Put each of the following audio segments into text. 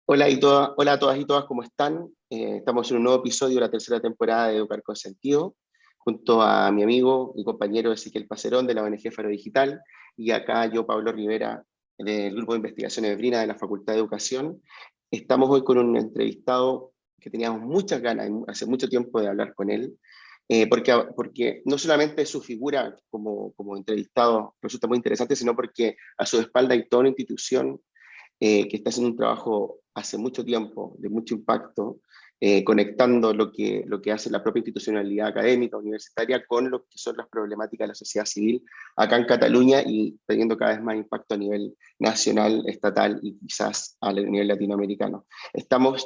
Hola a todas y todas, ¿cómo están? Estamos en un nuevo episodio de la tercera temporada de Educar con Sentido, junto a mi amigo y compañero Ezequiel Pacerón de la ONG Faro Digital, y acá yo, Pablo Rivera, del Grupo de Investigación Ebrina de la Facultad de Educación. Estamos hoy con un entrevistado que teníamos muchas ganas, hace mucho tiempo de hablar con él, porque no solamente su figura como entrevistado resulta muy interesante, sino porque a su espalda hay toda una institución que está haciendo un trabajo hace mucho tiempo, de mucho impacto, conectando lo que hace la propia institucionalidad académica, universitaria, con lo que son las problemáticas de la sociedad civil acá en Cataluña y teniendo cada vez más impacto a nivel nacional, estatal y quizás a nivel latinoamericano.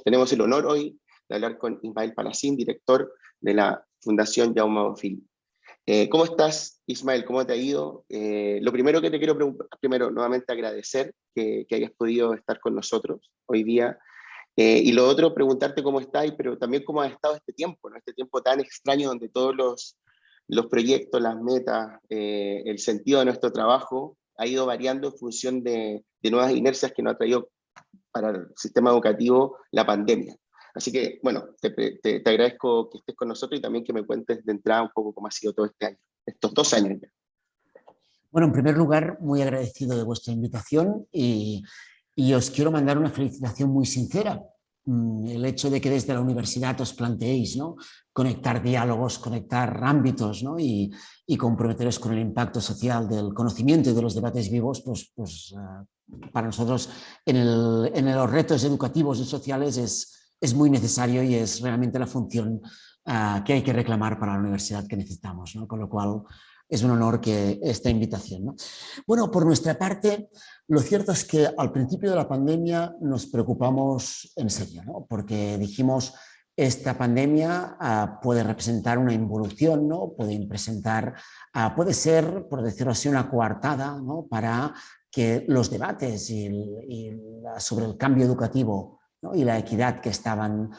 Tenemos el honor hoy de hablar con Ismael Palacín, director de la Fundación Jaume Bofill. ¿Cómo estás, Ismael? ¿Cómo te ha ido? Lo primero que te quiero preguntar, primero, nuevamente agradecer que hayas podido estar con nosotros hoy día. Y lo otro, preguntarte cómo estás, pero también cómo ha estado este tiempo, ¿no? Este tiempo tan extraño donde todos los proyectos, las metas, el sentido de nuestro trabajo ha ido variando en función de nuevas inercias que nos ha traído para el sistema educativo la pandemia. Así que, bueno, te agradezco que estés con nosotros y también que me cuentes de entrada un poco cómo ha sido todo este año, estos 2 años ya. Bueno, en primer lugar, muy agradecido de vuestra invitación y os quiero mandar una felicitación muy sincera. El hecho de que desde la universidad os planteéis, ¿no?, conectar diálogos, conectar ámbitos, ¿no?, y comprometeros con el impacto social del conocimiento y de los debates vivos, para nosotros en los retos educativos y sociales es muy necesario y es realmente la función que hay que reclamar para la universidad que necesitamos, ¿no? Con lo cual es un honor que esta invitación, ¿no? Bueno, por nuestra parte, lo cierto es que al principio de la pandemia nos preocupamos en serio, ¿no? Porque dijimos, esta pandemia puede representar una involución, ¿no? Puede ser, por decirlo así, una coartada, ¿no?, para que los debates sobre el cambio educativo, ¿no?, y la equidad que estábamos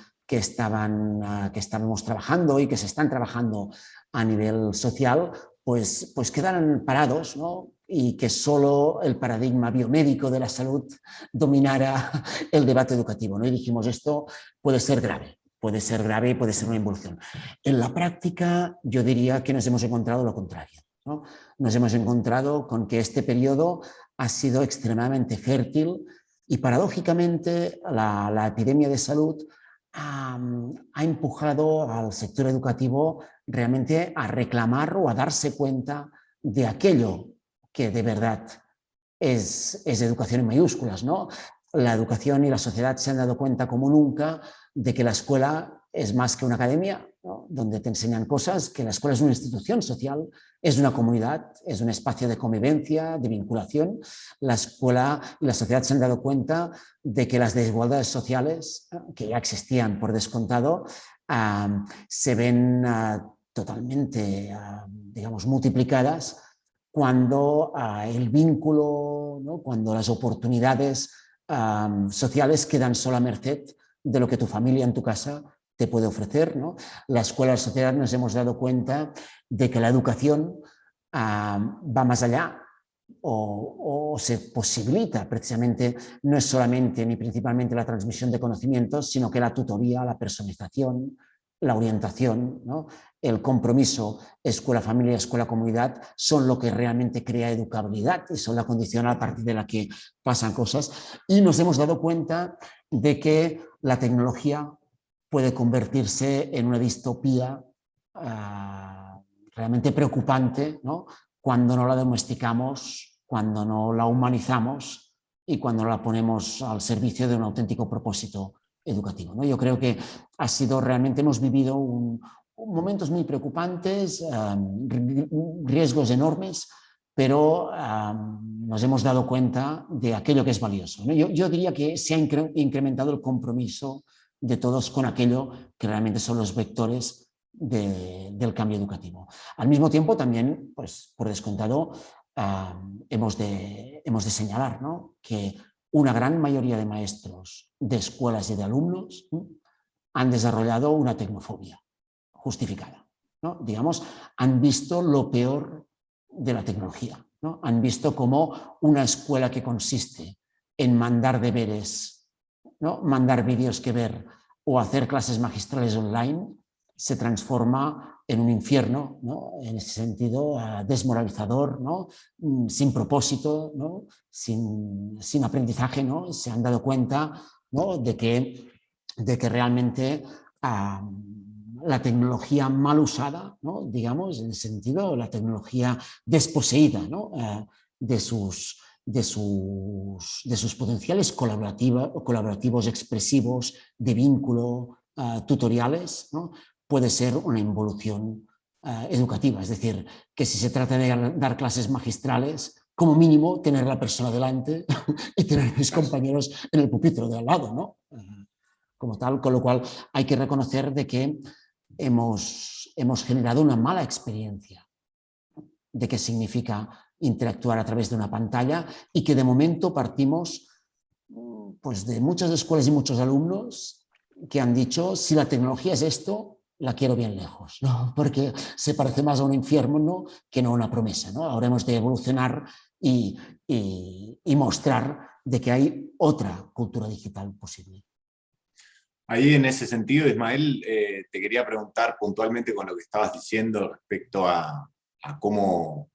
trabajando y que se están trabajando a nivel social, pues quedaran parados, ¿no?, y que solo el paradigma biomédico de la salud dominara el debate educativo, ¿no? Y dijimos, esto puede ser grave y puede ser una involución. En la práctica, yo diría que nos hemos encontrado lo contrario, ¿no? Nos hemos encontrado con que este periodo ha sido extremadamente fértil y, paradójicamente, la epidemia de salud ha empujado al sector educativo realmente a reclamar o a darse cuenta de aquello que de verdad es educación en mayúsculas, ¿no? La educación y la sociedad se han dado cuenta como nunca de que la escuela es más que una academia, ¿no?, donde te enseñan cosas, que la escuela es una institución social, es una comunidad, es un espacio de convivencia, de vinculación. La escuela y la sociedad se han dado cuenta de que las desigualdades sociales, que ya existían por descontado, se ven totalmente, digamos, multiplicadas cuando el vínculo, ¿no?, cuando las oportunidades sociales quedan solo a merced de lo que tu familia en tu casa te puede ofrecer, ¿no? La escuela y la sociedad nos hemos dado cuenta de que la educación va más allá o se posibilita precisamente, no es solamente ni principalmente la transmisión de conocimientos, sino que la tutoría, la personalización, la orientación, ¿no?, el compromiso escuela-familia, escuela-comunidad son lo que realmente crea educabilidad y son la condición a partir de la que pasan cosas. Y nos hemos dado cuenta de que la tecnología puede convertirse en una distopía realmente preocupante, ¿no?, cuando no la domesticamos, cuando no la humanizamos y cuando no la ponemos al servicio de un auténtico propósito educativo, ¿no? Yo creo que hemos vivido momentos muy preocupantes, riesgos enormes, pero nos hemos dado cuenta de aquello que es valioso, ¿no? Yo diría que se ha incrementado el compromiso de todos con aquello que realmente son los vectores del cambio educativo. Al mismo tiempo, también, pues, por descontado, hemos de señalar, ¿no?, que una gran mayoría de maestros, de escuelas y de alumnos han desarrollado una tecnofobia justificada, ¿no? Digamos, han visto lo peor de la tecnología, ¿no? Han visto cómo una escuela que consiste en mandar deberes ¿no? Mandar vídeos que ver o hacer clases magistrales online se transforma en un infierno, ¿no? En ese sentido, desmoralizador, ¿no? Sin propósito, ¿no? Sin aprendizaje, ¿no? Se han dado cuenta, ¿no? de que realmente la tecnología mal usada, ¿no? Digamos, en el sentido, la tecnología desposeída, ¿no? de sus potenciales colaborativos expresivos, de vínculo, tutoriales, ¿no? Puede ser una involución educativa. Es decir, que si se trata de dar clases magistrales, como mínimo tener a la persona delante y tener a mis compañeros en el pupitre de al lado, ¿no? Como tal, con lo cual hay que reconocer de que hemos generado una mala experiencia de qué significa interactuar a través de una pantalla y que de momento partimos pues, de muchas escuelas y muchos alumnos que han dicho, si la tecnología es esto, la quiero bien lejos, ¿no? Porque se parece más a un infierno, ¿no? Que no a una promesa, ¿no? Ahora hemos de evolucionar y mostrar de que hay otra cultura digital posible. Ahí en ese sentido, Ismael, te quería preguntar puntualmente con lo que estabas diciendo respecto a cómo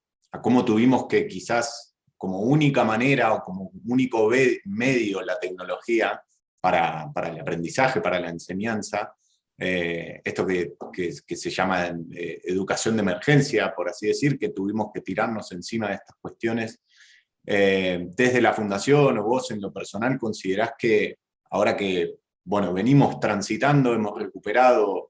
tuvimos que quizás como única manera o como único medio la tecnología para el aprendizaje, para la enseñanza, esto que se llama educación de emergencia, por así decir, que tuvimos que tirarnos encima de estas cuestiones. Desde la fundación o vos en lo personal, ¿considerás que ahora que bueno, venimos transitando, hemos recuperado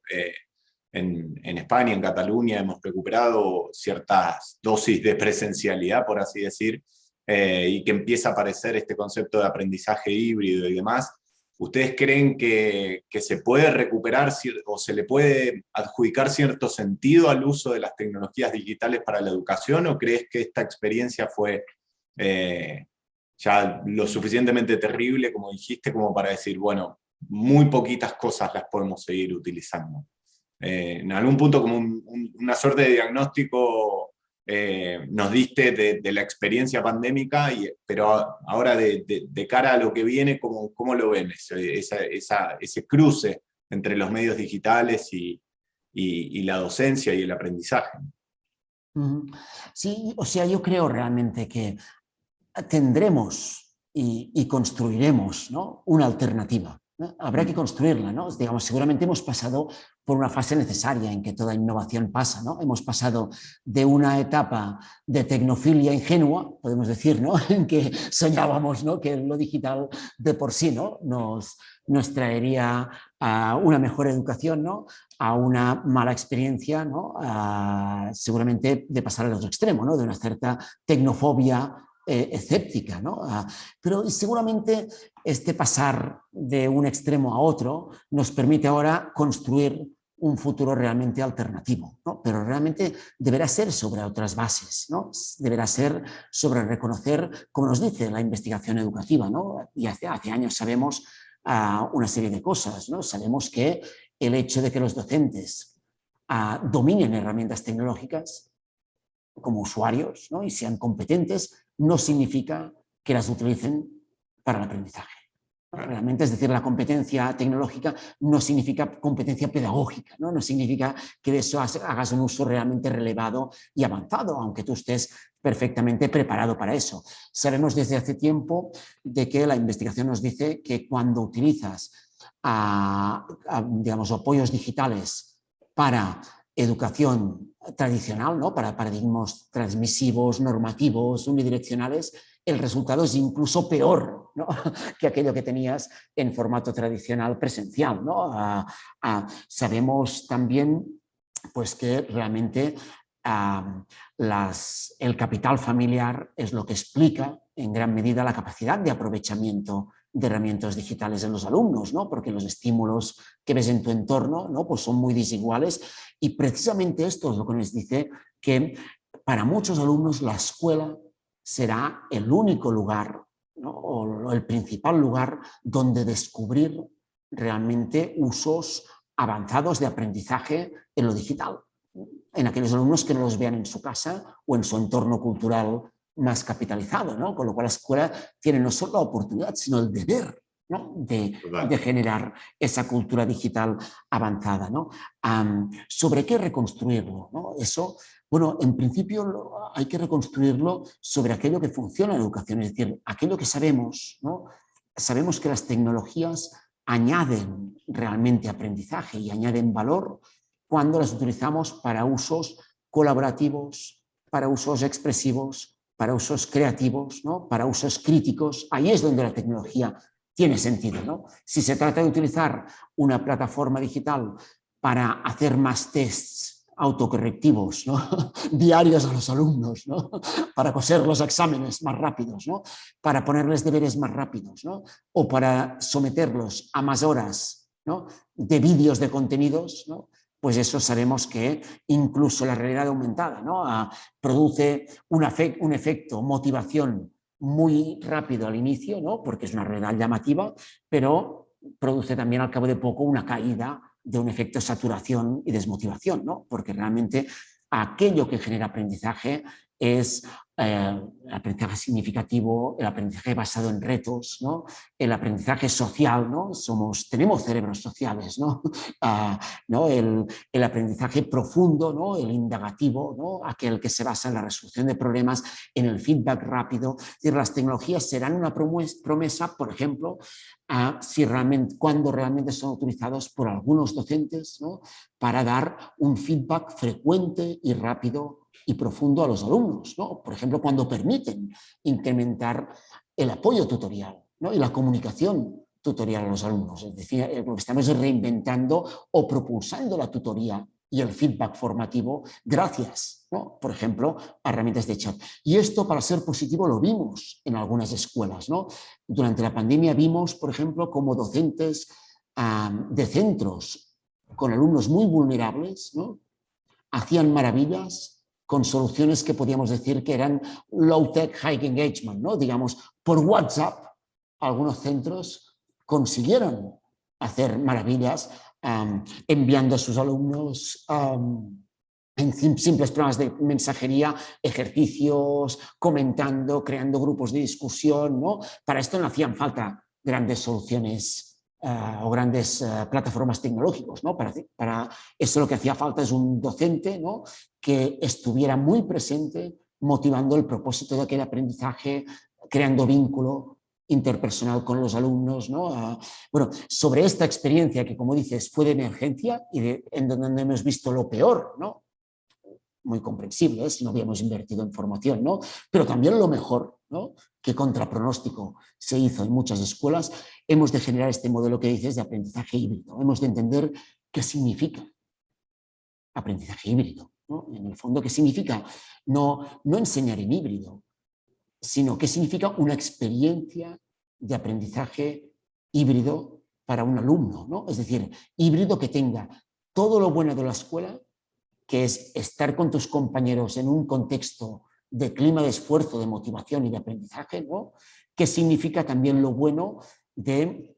en España, en Cataluña, hemos recuperado ciertas dosis de presencialidad, por así decir, y que empieza a aparecer este concepto de aprendizaje híbrido y demás? ¿Ustedes creen que se puede recuperar o se le puede adjudicar cierto sentido al uso de las tecnologías digitales para la educación, o crees que esta experiencia fue ya lo suficientemente terrible, como dijiste, como para decir, bueno, muy poquitas cosas las podemos seguir utilizando? En algún punto como una suerte de diagnóstico nos diste de la experiencia pandémica, pero ahora de cara a lo que viene, ¿cómo lo ven ese cruce entre los medios digitales y la docencia y el aprendizaje? Sí, o sea, yo creo realmente que tendremos y construiremos, ¿no? Una alternativa, ¿no? Habrá que construirla, ¿no? Digamos, seguramente hemos pasado por una fase necesaria en que toda innovación pasa, ¿no? Hemos pasado de una etapa de tecnofilia ingenua, podemos decir, ¿no? En que soñábamos, ¿no? Que lo digital de por sí, ¿no? nos traería a una mejor educación, ¿no? A una mala experiencia, ¿no? Seguramente de pasar al otro extremo, ¿no? De una cierta tecnofobia escéptica, ¿no? Pero seguramente este pasar de un extremo a otro nos permite ahora construir un futuro realmente alternativo, ¿no? Pero realmente deberá ser sobre otras bases, ¿no? Deberá ser sobre reconocer, como nos dice la investigación educativa, ¿no? Y hace años sabemos una serie de cosas, ¿no? Sabemos que el hecho de que los docentes dominen herramientas tecnológicas como usuarios, ¿no? Y sean competentes, no significa que las utilicen para el aprendizaje. Realmente, es decir, la competencia tecnológica no significa competencia pedagógica, ¿no? No significa que de eso hagas un uso realmente relevado y avanzado, aunque tú estés perfectamente preparado para eso. Sabemos desde hace tiempo de que la investigación nos dice que cuando utilizas digamos, apoyos digitales para educación tradicional, ¿no? Para paradigmas transmisivos, normativos, unidireccionales, el resultado es incluso peor, ¿no? Que aquello que tenías en formato tradicional presencial, ¿no? Sabemos también pues, que realmente el capital familiar es lo que explica en gran medida la capacidad de aprovechamiento de herramientas digitales en los alumnos, ¿no? Porque los estímulos que ves en tu entorno, ¿no? Pues son muy desiguales, y precisamente esto es lo que nos dice que para muchos alumnos la escuela será el único lugar, ¿no? O el principal lugar donde descubrir realmente usos avanzados de aprendizaje en lo digital, en aquellos alumnos que no los vean en su casa o en su entorno cultural más capitalizado, ¿no? Con lo cual la escuela tiene no solo la oportunidad, sino el deber ¿no? de generar esa cultura digital avanzada, ¿no? ¿Sobre qué reconstruirlo, ¿no? Eso, bueno, en principio hay que reconstruirlo sobre aquello que funciona en la educación, es decir, aquello que sabemos, ¿no? Sabemos que las tecnologías añaden realmente aprendizaje y añaden valor cuando las utilizamos para usos colaborativos, para usos expresivos, para usos creativos, ¿no? Para usos críticos. Ahí es donde la tecnología tiene sentido, ¿no? Si se trata de utilizar una plataforma digital para hacer más tests autocorrectivos, ¿no? diarios a los alumnos, ¿no? Para coser los exámenes más rápidos, ¿no? Para ponerles deberes más rápidos, ¿no? O para someterlos a más horas, ¿no? de vídeos de contenidos, ¿no? Pues eso sabemos que incluso la realidad aumentada, ¿no? produce un efecto motivación muy rápido al inicio, ¿no? Porque es una realidad llamativa, pero produce también al cabo de poco una caída de un efecto saturación y desmotivación, ¿no? Porque realmente aquello que genera aprendizaje es el aprendizaje significativo, el aprendizaje basado en retos, ¿no? El aprendizaje social, ¿no? Tenemos cerebros sociales, ¿no? ¿no? El aprendizaje profundo, ¿no? El indagativo, ¿no? Aquel que se basa en la resolución de problemas, en el feedback rápido. Es decir, las tecnologías serán una promesa, por ejemplo, cuando realmente son utilizados por algunos docentes, ¿no? para dar un feedback frecuente y rápido y profundo a los alumnos, ¿no? Por ejemplo, cuando permiten incrementar el apoyo tutorial, ¿no? y la comunicación tutorial a los alumnos. Es decir, lo que estamos es reinventando o propulsando la tutoría y el feedback formativo gracias, ¿no? por ejemplo, a herramientas de chat. Y esto, para ser positivo, lo vimos en algunas escuelas, ¿no? Durante la pandemia vimos, por ejemplo, como docentes de centros con alumnos muy vulnerables, ¿no? hacían maravillas con soluciones que podíamos decir que eran low-tech, high engagement, ¿no? Digamos, por WhatsApp, algunos centros consiguieron hacer maravillas enviando a sus alumnos en simples programas de mensajería, ejercicios, comentando, creando grupos de discusión, ¿no? Para esto no hacían falta grandes soluciones o grandes plataformas tecnológicas, ¿no? Para eso lo que hacía falta es un docente, ¿no? que estuviera muy presente motivando el propósito de aquel aprendizaje, creando vínculo interpersonal con los alumnos, ¿no? Bueno, sobre esta experiencia que, como dices, fue de emergencia y en donde hemos visto lo peor, ¿no? Muy comprensible, si no habíamos invertido en formación, ¿no? Pero también lo mejor, ¿no? que contra pronóstico se hizo en muchas escuelas, hemos de generar este modelo que dices de aprendizaje híbrido. Hemos de entender qué significa aprendizaje híbrido, ¿no? En el fondo, qué significa no enseñar en híbrido, sino qué significa una experiencia de aprendizaje híbrido para un alumno, ¿no? Es decir, híbrido que tenga todo lo bueno de la escuela, que es estar con tus compañeros en un contexto de clima de esfuerzo, de motivación y de aprendizaje, ¿no? Que significa también lo bueno del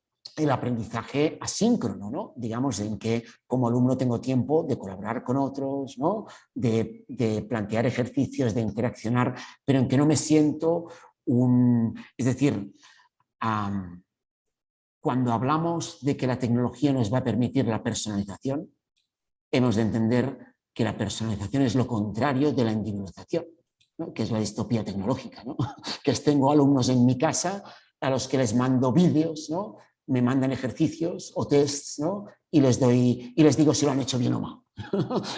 aprendizaje asíncrono, ¿no? Digamos, en que como alumno tengo tiempo de colaborar con otros, ¿no? de plantear ejercicios, de interaccionar, pero en que no me siento Es decir, cuando hablamos de que la tecnología nos va a permitir la personalización, hemos de entender que la personalización es lo contrario de la individualización, ¿no? que es la distopía tecnológica, ¿no? que tengo alumnos en mi casa a los que les mando vídeos, ¿no? me mandan ejercicios o tests, ¿no? y les digo si lo han hecho bien o mal.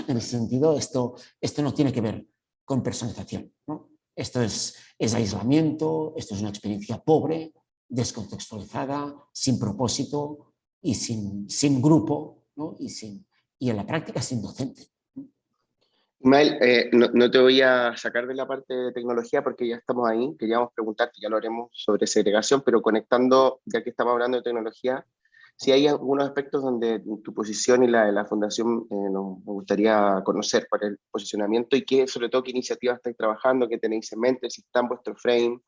En ese sentido, esto no tiene que ver con personalización, ¿no? Esto es aislamiento, esto es una experiencia pobre, descontextualizada, sin propósito y sin grupo, ¿no? y en la práctica sin docente. Ismael, no te voy a sacar de la parte de tecnología porque ya estamos ahí. Queríamos preguntarte, ya lo haremos sobre segregación, pero conectando, ya que estamos hablando de tecnología, si hay algunos aspectos donde tu posición y la de la Fundación nos gustaría conocer para el posicionamiento y sobre todo qué iniciativas estáis trabajando, qué tenéis en mente, si está en vuestro frame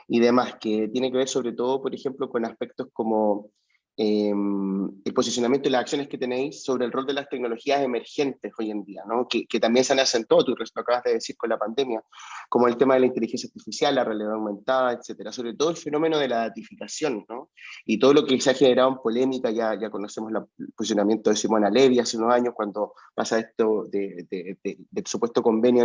y demás, que tiene que ver sobre todo, por ejemplo, con aspectos como el posicionamiento y las acciones que tenéis sobre el rol de las tecnologías emergentes hoy en día, ¿no? Que también se han acentuado, tú lo acabas de decir con la pandemia, como el tema de la inteligencia artificial, la realidad aumentada, etcétera. Sobre todo el fenómeno de la datificación, ¿no? Y todo lo que se ha generado en polémica, ya conocemos el posicionamiento de Simona Levi hace unos años, cuando pasa esto del supuesto convenio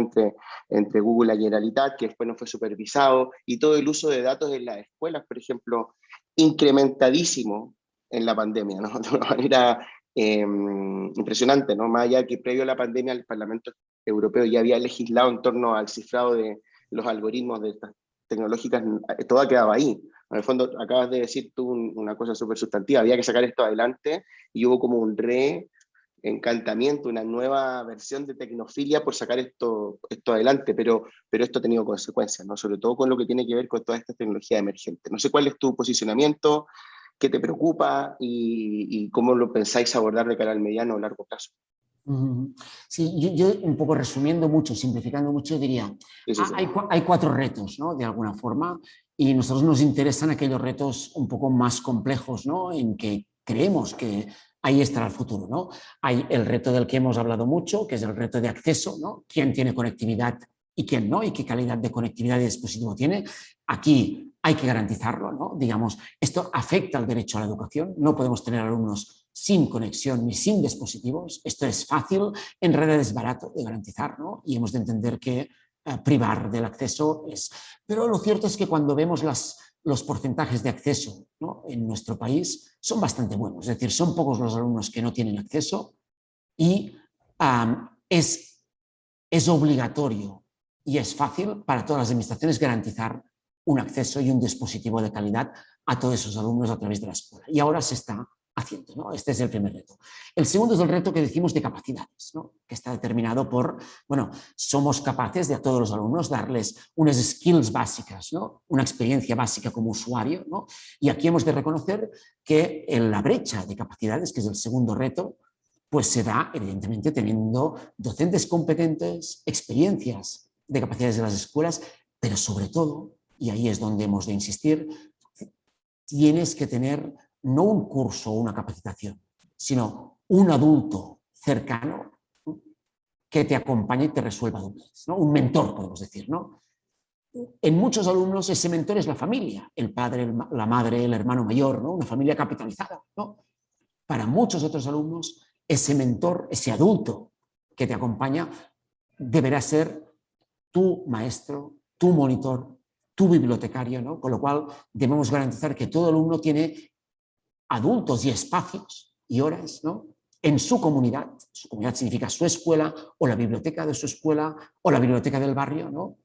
entre Google y la Generalitat, que después no fue supervisado, y todo el uso de datos en las escuelas, por ejemplo, incrementadísimo en la pandemia, ¿no? De una manera impresionante, ¿no? Más allá que previo a la pandemia el Parlamento Europeo ya había legislado en torno al cifrado de los algoritmos de estas tecnológicas, todo ha quedado ahí. En el fondo, acabas de decir tú una cosa súper sustantiva, había que sacar esto adelante y hubo como un reencantamiento, una nueva versión de tecnofilia por sacar esto adelante, pero esto ha tenido consecuencias, ¿no? Sobre todo con lo que tiene que ver con toda esta tecnología emergente. No sé cuál es tu posicionamiento, qué te preocupa y cómo lo pensáis abordar de cara al mediano o largo plazo. Sí, yo un poco resumiendo mucho, simplificando mucho, diría, Sí. hay 4 retos, ¿no? De alguna forma, y nosotros nos interesan aquellos retos un poco más complejos, ¿no? En que creemos que ahí estará el futuro, ¿no? Hay el reto del que hemos hablado mucho, que es el reto de acceso, ¿no? ¿Quién tiene conectividad y quién no? ¿Y qué calidad de conectividad y dispositivo tiene? Aquí hay que garantizarlo, ¿no? Digamos, esto afecta al derecho a la educación. No podemos tener alumnos sin conexión ni sin dispositivos. Esto es fácil, en realidad es barato de garantizar, ¿no? Y hemos de entender que privar del acceso es... Pero lo cierto es que cuando vemos los porcentajes de acceso, ¿no? En nuestro país son bastante buenos. Es decir, son pocos los alumnos que no tienen acceso y es obligatorio y es fácil para todas las administraciones garantizar un acceso y un dispositivo de calidad a todos esos alumnos a través de la escuela. Y ahora se está haciendo, ¿no? Este es el primer reto. El segundo es el reto que decimos de capacidades, ¿no? Que está determinado por, bueno, somos capaces de a todos los alumnos darles unas skills básicas, ¿no? Una experiencia básica como usuario, ¿no? Y aquí hemos de reconocer que en la brecha de capacidades, que es el segundo reto, pues se da, evidentemente, teniendo docentes competentes, experiencias de capacidades de las escuelas, pero sobre todo, y ahí es donde hemos de insistir, tienes que tener no un curso o una capacitación, sino un adulto cercano que te acompañe y te resuelva dudas, ¿no? Un mentor, podemos decir, ¿no? En muchos alumnos ese mentor es la familia, el padre, la madre, el hermano mayor, ¿no? Una familia capitalizada, ¿no? Para muchos otros alumnos, ese mentor, ese adulto que te acompaña, deberá ser tu maestro, tu monitor, tu bibliotecario, ¿no? Con lo cual debemos garantizar que todo alumno tiene adultos y espacios y horas, ¿no? En su comunidad significa su escuela o la biblioteca de su escuela o la biblioteca del barrio, ¿no?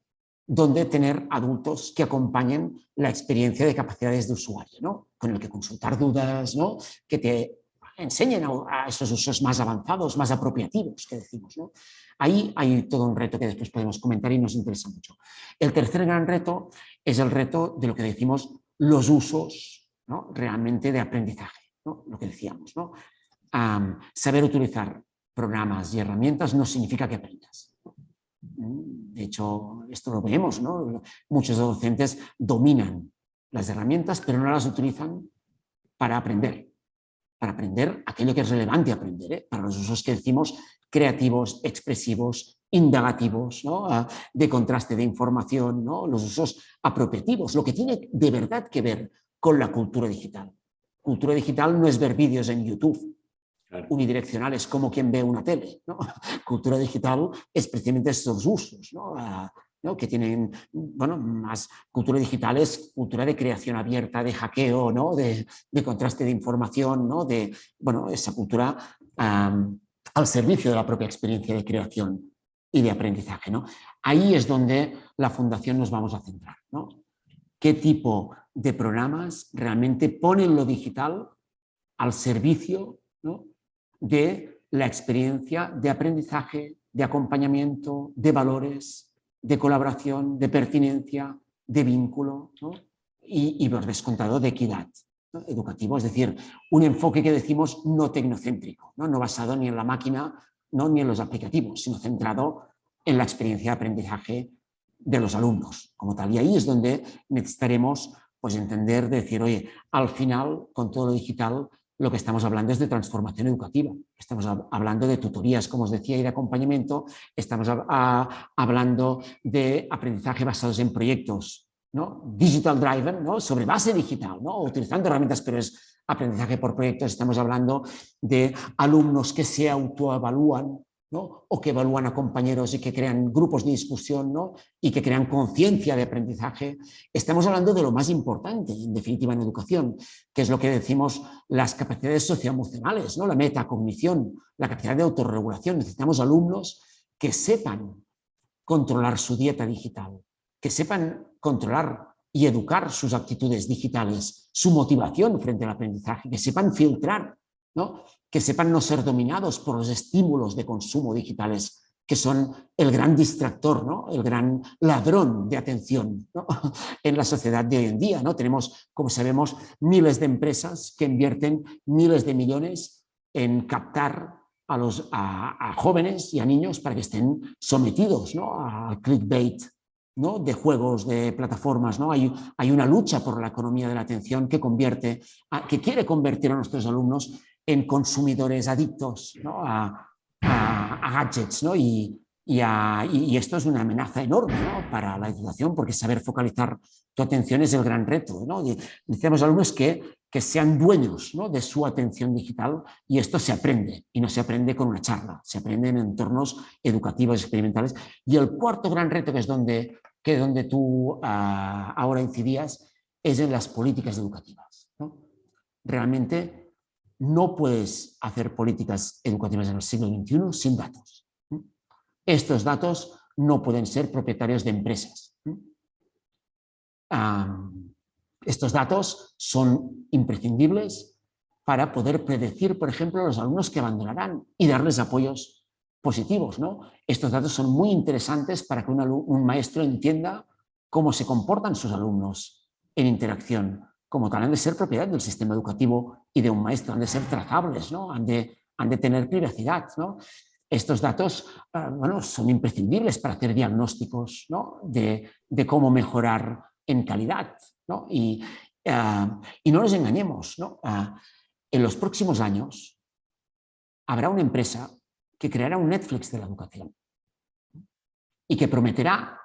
Donde tener adultos que acompañen la experiencia de capacidades de usuario, ¿no? Con el que consultar dudas, ¿no? Que te enseñen a esos usos más avanzados, más apropiativos, que decimos, ¿no? Ahí hay todo un reto que después podemos comentar y nos interesa mucho. El tercer gran reto es el reto de lo que decimos los usos, ¿no? Realmente de aprendizaje, ¿no? Lo que decíamos, ¿no? Saber utilizar programas y herramientas no significa que aprendas. De hecho, esto lo vemos, ¿no? Muchos docentes dominan las herramientas, pero no las utilizan para aprender aquello que es relevante aprender, ¿eh? Para los usos que decimos creativos, expresivos, indagativos, ¿no? De contraste de información, ¿no? Los usos apropiativos, lo que tiene de verdad que ver con la cultura digital. Cultura digital no es ver vídeos en YouTube unidireccionales como quien ve una tele, ¿no? Cultura digital es precisamente estos usos, ¿no? Que tienen, bueno, más cultura digital es cultura de creación abierta, de hackeo, ¿no? De contraste de información, ¿no? De, bueno, esa cultura al servicio de la propia experiencia de creación y de aprendizaje, ¿no? Ahí es donde la Fundación nos vamos a centrar, ¿no? ¿Qué tipo de programas realmente ponen lo digital al servicio, ¿no? De la experiencia de aprendizaje, de acompañamiento, de valores, de colaboración, de pertinencia, de vínculo, ¿no? Y por descontado de equidad, ¿no? Educativo, es decir, un enfoque que decimos no tecnocéntrico, no basado ni en la máquina, ni en los aplicativos, sino centrado en la experiencia de aprendizaje de los alumnos como tal. Y ahí es donde necesitaremos pues, entender, decir, oye, al final, con todo lo digital, lo que estamos hablando es de transformación educativa. Estamos hablando de tutorías, como os decía, y de acompañamiento. Estamos hablando de aprendizaje basados en proyectos, ¿no? Digital driven, ¿no? Sobre base digital, ¿no? Utilizando herramientas, pero es aprendizaje por proyectos. Estamos hablando de alumnos que se autoevalúan, ¿no? O que evalúan a compañeros y que crean grupos de discusión, ¿no? Y que crean conciencia de aprendizaje. Estamos hablando de lo más importante, en definitiva, en educación, que es lo que decimos las capacidades socioemocionales, ¿no? La metacognición, la capacidad de autorregulación. Necesitamos alumnos que sepan controlar su dieta digital, que sepan controlar y educar sus actitudes digitales, su motivación frente al aprendizaje, que sepan filtrar, ¿no? Que sepan no ser dominados por los estímulos de consumo digitales, que son el gran distractor, ¿no? El gran ladrón de atención, ¿no? En la sociedad de hoy en día, ¿no? Tenemos, como sabemos, miles de empresas que invierten miles de millones en captar a jóvenes y a niños para que estén sometidos, ¿no? Al clickbait, ¿no? De juegos, de plataformas, ¿no? Hay una lucha por la economía de la atención que quiere convertir a nuestros alumnos en consumidores adictos, ¿no? a gadgets, ¿no? Y esto es una amenaza enorme, ¿no? Para la educación, porque saber focalizar tu atención es el gran reto, ¿no? Necesitamos alumnos que sean dueños, ¿no? De su atención digital, y esto se aprende, y no se aprende con una charla, se aprende en entornos educativos experimentales. Y el cuarto gran reto, que es donde tú ahora incidías, es en las políticas educativas, ¿no? Realmente no puedes hacer políticas educativas en el siglo XXI sin datos. Estos datos no pueden ser propietarios de empresas. Estos datos son imprescindibles para poder predecir, por ejemplo, a los alumnos que abandonarán y darles apoyos positivos, ¿no? Estos datos son muy interesantes para que un maestro entienda cómo se comportan sus alumnos en interacción. Como tal, han de ser propiedad del sistema educativo y de un maestro, han de ser trazables, ¿no? Han de tener privacidad, ¿no? Estos datos bueno, son imprescindibles para hacer diagnósticos, ¿no? de cómo mejorar en calidad, ¿no? Y no nos engañemos, ¿no? En los próximos años habrá una empresa que creará un Netflix de la educación y que prometerá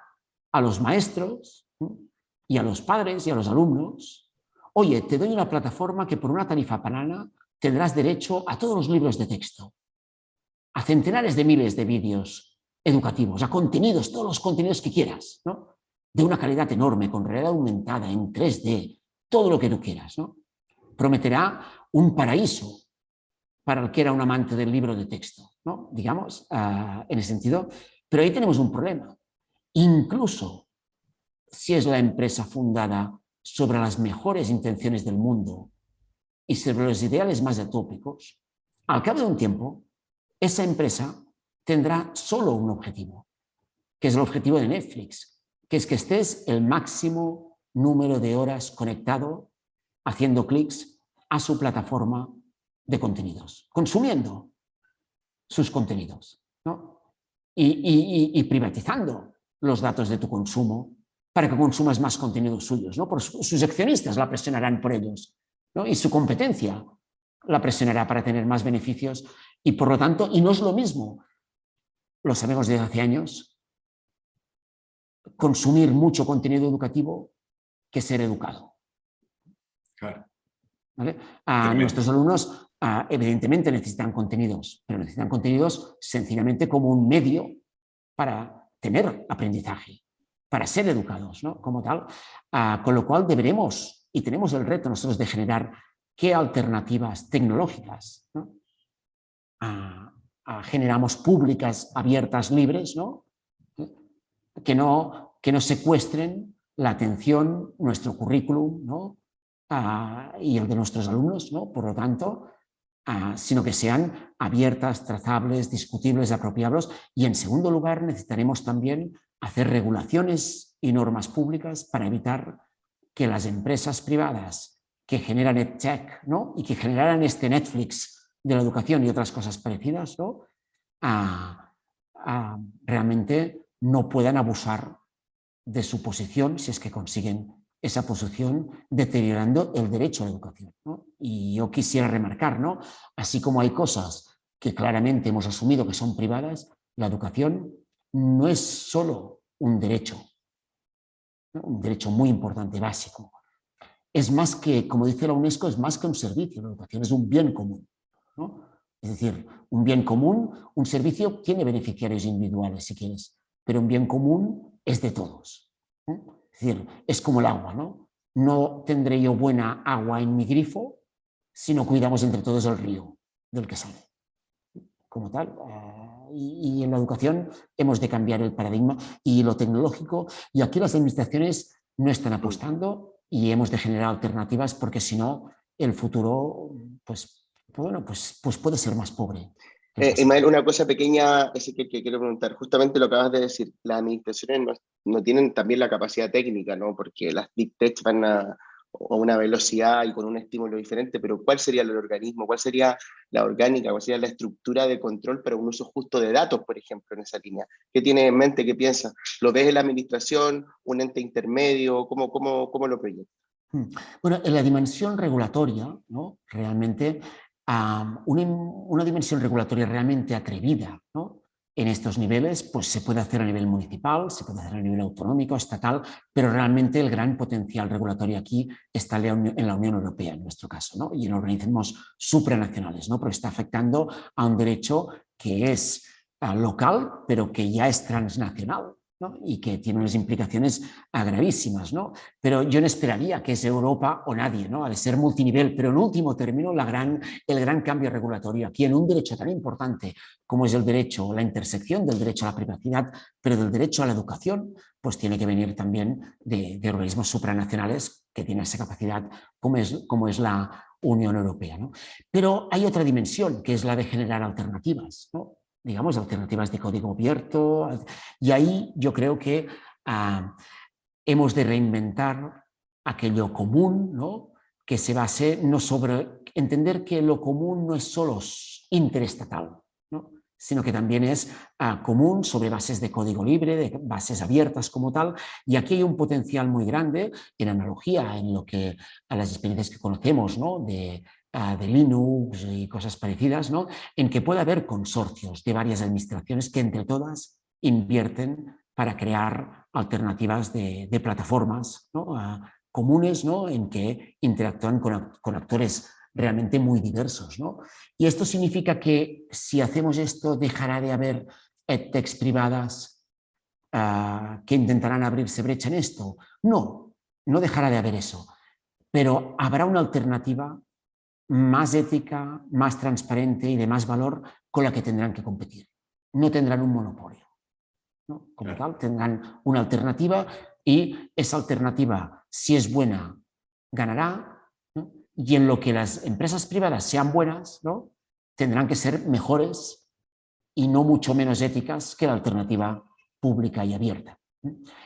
a los maestros, ¿no? Y a los padres y a los alumnos: oye, te doy una plataforma que por una tarifa plana tendrás derecho a todos los libros de texto, a centenares de miles de vídeos educativos, a contenidos, todos los contenidos que quieras, ¿no? De una calidad enorme, con realidad aumentada, en 3D, todo lo que tú quieras, ¿no? Prometerá un paraíso para el que era un amante del libro de texto, ¿no? Digamos, en ese sentido. Pero ahí tenemos un problema. Incluso si es la empresa fundada sobre las mejores intenciones del mundo y sobre los ideales más utópicos, al cabo de un tiempo, esa empresa tendrá solo un objetivo, que es el objetivo de Netflix, que es que estés el máximo número de horas conectado, haciendo clics a su plataforma de contenidos, consumiendo sus contenidos, ¿no? Y privatizando los datos de tu consumo para que consumas más contenidos suyos, ¿no? Por sus accionistas la presionarán por ellos, ¿no? Y su competencia la presionará para tener más beneficios, y por lo tanto, y no es lo mismo, lo sabemos desde hace años, consumir mucho contenido educativo que ser educado. Claro. ¿Vale? Nuestros alumnos evidentemente necesitan contenidos, pero necesitan contenidos sencillamente como un medio para tener aprendizaje, para ser educados, ¿no? Como tal. Con lo cual deberemos, y tenemos el reto nosotros de generar qué alternativas tecnológicas, ¿no? Generamos públicas, abiertas, libres, ¿no? Que no secuestren la atención, nuestro currículum, ¿no? Y el de nuestros alumnos, ¿no? Por lo tanto, sino que sean abiertas, trazables, discutibles, apropiables. Y en segundo lugar, necesitaremos también hacer regulaciones y normas públicas para evitar que las empresas privadas que generan EdTech, ¿no? Y que generaran este Netflix de la educación y otras cosas parecidas, ¿no? Realmente no puedan abusar de su posición, si es que consiguen esa posición, deteriorando el derecho a la educación, ¿no? Y yo quisiera remarcar, ¿no? Así como hay cosas que claramente hemos asumido que son privadas, la educación no es solo un derecho, ¿no? Un derecho muy importante, básico. Es más que, como dice la UNESCO, es más que un servicio. La educación es un bien común, ¿no? Es decir, un bien común, un servicio tiene beneficiarios individuales, si quieres, pero un bien común es de todos, ¿no? Es decir, es como el agua, ¿no? No tendré yo buena agua en mi grifo si no cuidamos entre todos el río del que sale. Como tal. Y en la educación hemos de cambiar el paradigma y lo tecnológico. Y aquí las administraciones no están apostando y hemos de generar alternativas porque si no, el futuro pues puede ser más pobre. Ismael, una cosa pequeña que quiero preguntar. Justamente lo que acabas de decir, las administraciones no tienen también la capacidad técnica, ¿no? Porque las Big Tech van a una velocidad y con un estímulo diferente, pero ¿cuál sería el organismo? ¿Cuál sería la orgánica? ¿Cuál sería la estructura de control para un uso justo de datos, por ejemplo, en esa línea? ¿Qué tienes en mente? ¿Qué piensas? ¿Lo ves en la administración? ¿Un ente intermedio? ¿Cómo lo proyectas? Bueno, en la dimensión regulatoria, ¿no? Realmente una dimensión regulatoria realmente atrevida, ¿no? En estos niveles, pues se puede hacer a nivel municipal, se puede hacer a nivel autonómico, estatal, pero realmente el gran potencial regulatorio aquí está en la Unión Europea, en nuestro caso, ¿no? Y en organismos supranacionales, ¿no? Porque está afectando a un derecho que es local, pero que ya es transnacional, ¿no? Y que tiene unas implicaciones gravísimas, ¿no? Pero yo no esperaría que es Europa o nadie, ¿no? Ha de ser multinivel, pero en último término el gran cambio regulatorio aquí en un derecho tan importante como es el derecho, la intersección del derecho a la privacidad, pero del derecho a la educación, pues tiene que venir también de organismos supranacionales que tienen esa capacidad como es la Unión Europea, ¿no? Pero hay otra dimensión que es la de generar alternativas, ¿no? Digamos, alternativas de código abierto, y ahí yo creo que hemos de reinventar aquello común, ¿no? Que se base no sobre entender que lo común no es solo interestatal, ¿no? Sino que también es común sobre bases de código libre, de bases abiertas como tal, y aquí hay un potencial muy grande en analogía en lo que a las experiencias que conocemos, ¿no? de Linux y cosas parecidas, ¿no? En que puede haber consorcios de varias administraciones que entre todas invierten para crear alternativas de plataformas, ¿no? Comunes, ¿no? En que interactúan con actores realmente muy diversos, ¿no? Y esto significa que si hacemos esto dejará de haber edtechs privadas que intentarán abrirse brecha en esto. No, no dejará de haber eso, pero habrá una alternativa más ética, más transparente y de más valor con la que tendrán que competir. No tendrán un monopolio, ¿no? Como tal, tendrán una alternativa y esa alternativa, si es buena, ganará, ¿no? Y en lo que las empresas privadas sean buenas, ¿no? Tendrán que ser mejores y no mucho menos éticas que la alternativa pública y abierta.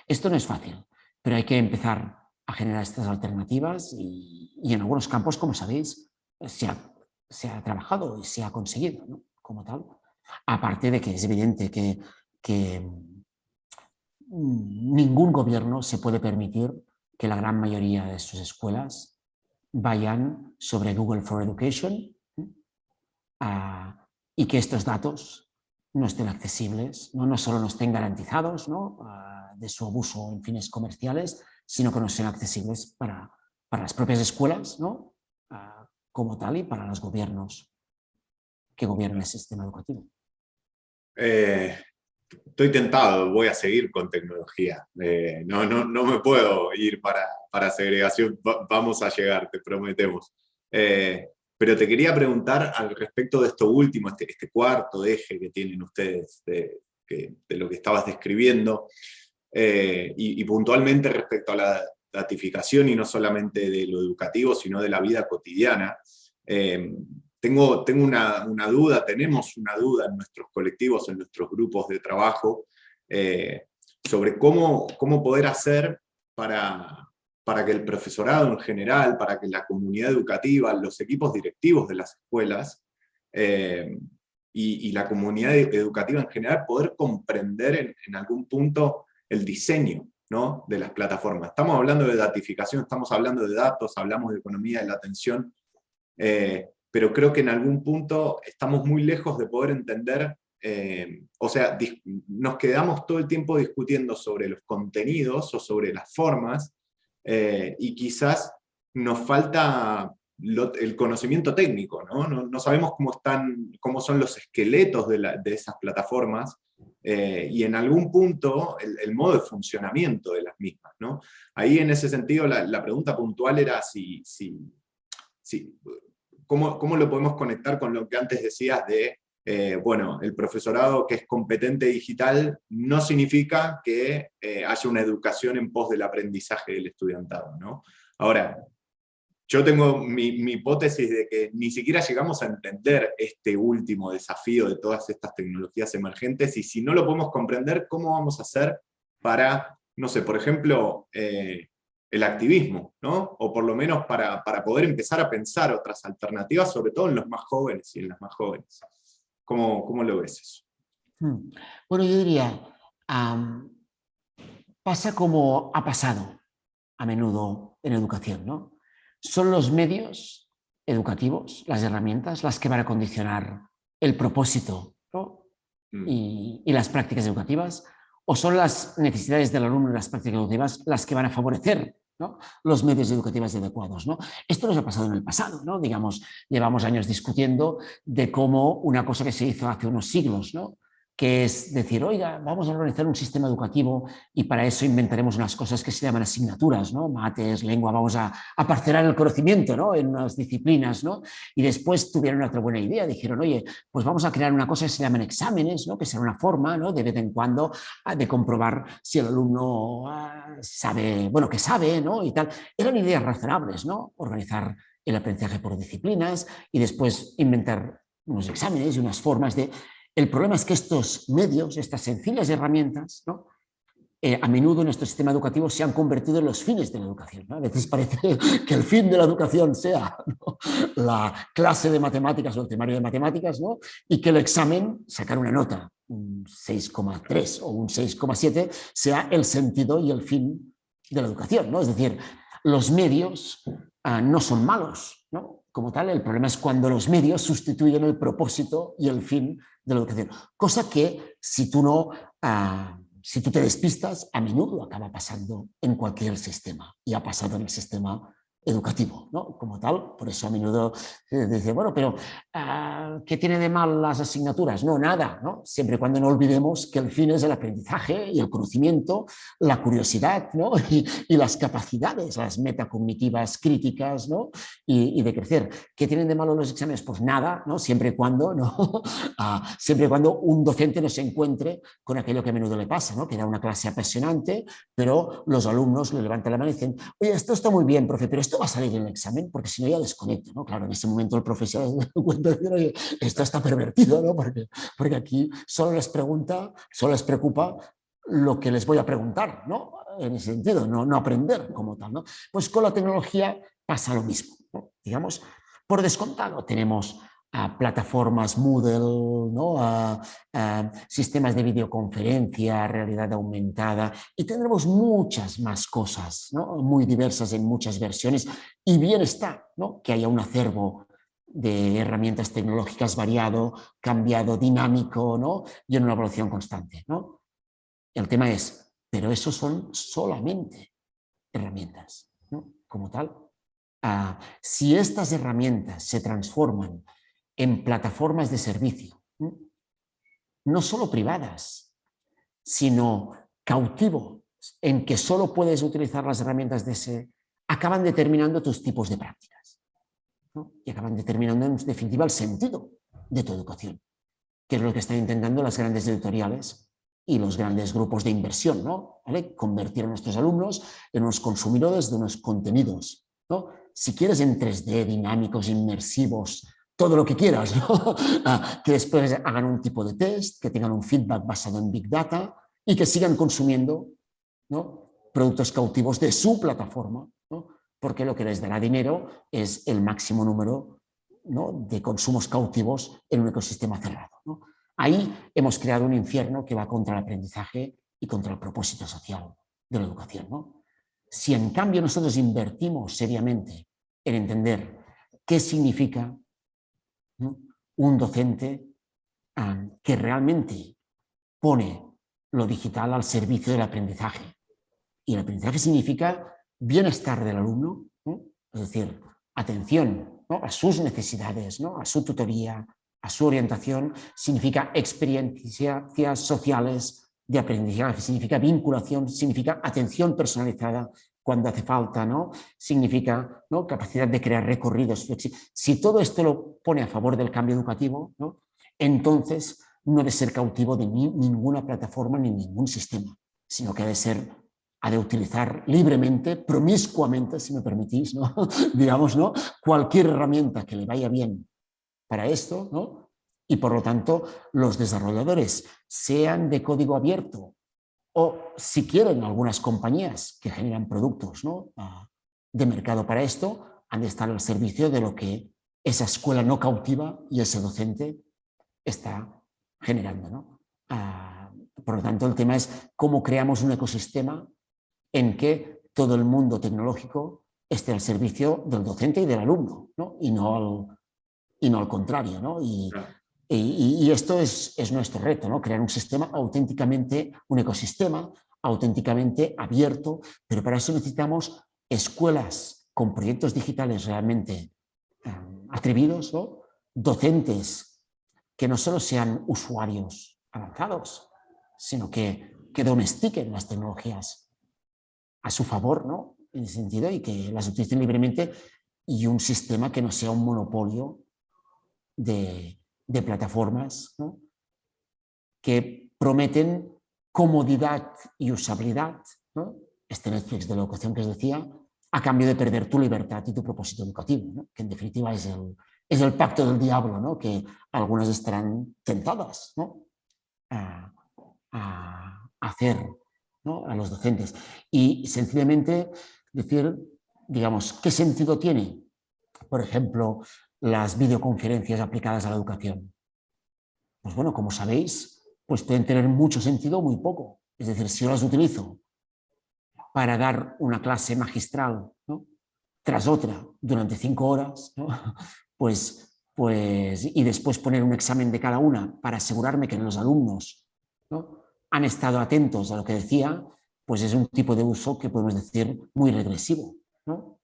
Esto no es fácil, pero hay que empezar a generar estas alternativas y en algunos campos, como sabéis, se ha trabajado y se ha conseguido, ¿no? Como tal. Aparte de que es evidente que ningún gobierno se puede permitir que la gran mayoría de sus escuelas vayan sobre Google for Education y que estos datos no estén accesibles, no solo no estén garantizados, ¿no? De su abuso en fines comerciales, sino que no sean accesibles para las propias escuelas, ¿no? Como tal y para los gobiernos que gobiernan el sistema educativo. Estoy tentado, voy a seguir con tecnología. No me puedo ir para segregación, vamos a llegar, te prometemos. Pero te quería preguntar al respecto de esto último, este cuarto eje que tienen ustedes de lo que estabas describiendo, y puntualmente respecto a la datificación, y no solamente de lo educativo, sino de la vida cotidiana. Tengo una duda, tenemos una duda en nuestros colectivos, en nuestros grupos de trabajo, sobre cómo poder hacer para que el profesorado en general, para que la comunidad educativa, los equipos directivos de las escuelas, y la comunidad educativa en general, poder comprender en algún punto el diseño, ¿no? De las plataformas. Estamos hablando de datificación, estamos hablando de datos, hablamos de economía de la atención, pero creo que en algún punto estamos muy lejos de poder entender, o sea, nos quedamos todo el tiempo discutiendo sobre los contenidos o sobre las formas, y quizás nos falta el conocimiento técnico, ¿no? No sabemos cómo son los esqueletos de esas plataformas, y en algún punto el modo de funcionamiento de las mismas, ¿no? Ahí en ese sentido la pregunta puntual era ¿cómo lo podemos conectar con lo que antes decías de, bueno, el profesorado que es competente digital no significa que haya una educación en pos del aprendizaje del estudiantado, ¿no? Ahora, yo tengo mi hipótesis de que ni siquiera llegamos a entender este último desafío de todas estas tecnologías emergentes, y si no lo podemos comprender, ¿cómo vamos a hacer para, no sé, por ejemplo, el activismo, ¿no? O por lo menos para poder empezar a pensar otras alternativas, sobre todo en los más jóvenes y en las más jóvenes. ¿Cómo lo ves eso? Bueno, yo diría, pasa como ha pasado a menudo en educación, ¿no? Son los medios educativos, las herramientas, las que van a condicionar el propósito, ¿no? y las prácticas educativas, o son las necesidades del alumno y las prácticas educativas las que van a favorecer, ¿no?, los medios educativos adecuados, ¿no? Esto nos ha pasado en el pasado, ¿no? Digamos, llevamos años discutiendo de cómo una cosa que se hizo hace unos siglos, ¿no?, que es decir, oiga, vamos a organizar un sistema educativo y para eso inventaremos unas cosas que se llaman asignaturas, ¿no? Mates, lengua, vamos a parcelar el conocimiento, ¿no?, en unas disciplinas, ¿no? Y después tuvieron otra buena idea, dijeron, oye, pues vamos a crear una cosa que se llaman exámenes, ¿no?, que será una forma, ¿no?, de vez en cuando de comprobar si el alumno sabe, bueno, que sabe, ¿no?, y tal. Eran ideas razonables, ¿no?, organizar el aprendizaje por disciplinas y después inventar unos exámenes y unas formas de... El problema es que estos medios, estas sencillas herramientas, ¿no?, a menudo en nuestro sistema educativo se han convertido en los fines de la educación, ¿no? A veces parece que el fin de la educación sea, ¿no?, la clase de matemáticas o el temario de matemáticas, ¿no?, y que el examen, sacar una nota, un 6,3 o un 6,7, sea el sentido y el fin de la educación, ¿no? Es decir, los medios no son malos, ¿no?, como tal. El problema es cuando los medios sustituyen el propósito y el fin de la educación, cosa que si tú te despistas, a menudo acaba pasando en cualquier sistema, y ha pasado en el sistema educativo, ¿no?, como tal. Por eso a menudo dice, bueno, pero ¿qué tiene de mal las asignaturas? No, nada, ¿no?, siempre y cuando no olvidemos que el fin es el aprendizaje y el conocimiento, la curiosidad, ¿no?, y las capacidades, las metacognitivas críticas, ¿no?, y de crecer. ¿Qué tienen de malo los exámenes? Pues nada, ¿no?, siempre y cuando, ¿no? Siempre y cuando un docente no se encuentre con aquello que a menudo le pasa, ¿no?, que da una clase apasionante, pero los alumnos le levantan la mano y dicen, oye, esto está muy bien, profe, pero esto va a salir en el examen, porque si no ya desconecto, ¿no? Claro, en ese momento el profesor se da cuenta de decir, oye, esto está pervertido, ¿no?, porque aquí solo les preocupa lo que les voy a preguntar, ¿no?, en ese sentido, no aprender como tal, ¿no? Pues con la tecnología pasa lo mismo, ¿no? Digamos, por descontado tenemos plataformas Moodle, ¿no?, sistemas de videoconferencia, realidad aumentada, y tendremos muchas más cosas, ¿no?, muy diversas en muchas versiones, y bien está, ¿no?, que haya un acervo de herramientas tecnológicas variado, cambiado, dinámico, ¿no?, y en una evolución constante, ¿no? El tema es, pero eso son solamente herramientas, ¿no?, como tal. Si estas herramientas se transforman en plataformas de servicio, no solo privadas, sino cautivos, en que solo puedes utilizar las herramientas de ese, acaban determinando tus tipos de prácticas, ¿no?, y acaban determinando en definitiva el sentido de tu educación, que es lo que están intentando las grandes editoriales y los grandes grupos de inversión, ¿no? ¿Vale? Convertir a nuestros alumnos en unos consumidores de unos contenidos, ¿no? Si quieres en 3D, dinámicos, inmersivos, todo lo que quieras, ¿no? Que después hagan un tipo de test, que tengan un feedback basado en Big Data y que sigan consumiendo, ¿no?, productos cautivos de su plataforma, ¿no?, porque lo que les dará dinero es el máximo número, ¿no?, de consumos cautivos en un ecosistema cerrado, ¿no? Ahí hemos creado un infierno que va contra el aprendizaje y contra el propósito social de la educación, ¿no? Si en cambio nosotros invertimos seriamente en entender qué significa, ¿no?, un docente que realmente pone lo digital al servicio del aprendizaje. Y el aprendizaje significa bienestar del alumno, ¿no?, es decir, atención, ¿no?, a sus necesidades, ¿no?, a su tutoría, a su orientación, significa experiencias sociales de aprendizaje, significa vinculación, significa atención personalizada cuando hace falta, ¿no?, significa, ¿no?, capacidad de crear recorridos flexibles. Si todo esto lo pone a favor del cambio educativo, ¿no?, entonces no debe ser cautivo de ninguna plataforma ni ningún sistema, sino que ha de utilizar libremente, promiscuamente, si me permitís, ¿no?, digamos, ¿no?, cualquier herramienta que le vaya bien para esto, ¿no? Y por lo tanto los desarrolladores, sean de código abierto o si quieren algunas compañías que generan productos, ¿no?, de mercado para esto, han de estar al servicio de lo que esa escuela no cautiva y ese docente está generando, ¿no? Por lo tanto, el tema es cómo creamos un ecosistema en que todo el mundo tecnológico esté al servicio del docente y del alumno, ¿no?, y no al contrario, ¿no? Y esto es nuestro reto, ¿no?, crear un sistema auténticamente, un ecosistema auténticamente abierto, pero para eso necesitamos escuelas con proyectos digitales realmente atrevidos, ¿no?, docentes que no solo sean usuarios avanzados, sino que domestiquen las tecnologías a su favor, ¿no?, en ese sentido, y que las utilicen libremente, y un sistema que no sea un monopolio de plataformas, ¿no?, que prometen comodidad y usabilidad, ¿no?, este Netflix de la educación que os decía, a cambio de perder tu libertad y tu propósito educativo, ¿no?, que en definitiva es el pacto del diablo, ¿no?, que algunas estarán tentadas, ¿no?, a hacer, ¿no?, a los docentes. Y sencillamente decir, digamos, ¿qué sentido tiene, por ejemplo, las videoconferencias aplicadas a la educación? Pues bueno, como sabéis, pues pueden tener mucho sentido o muy poco. Es decir, si yo las utilizo para dar una clase magistral, ¿no?, tras otra durante 5 horas, ¿no?, y después poner un examen de cada una para asegurarme que los alumnos, ¿no?, han estado atentos a lo que decía, pues es un tipo de uso que podemos decir muy regresivo, ¿no?,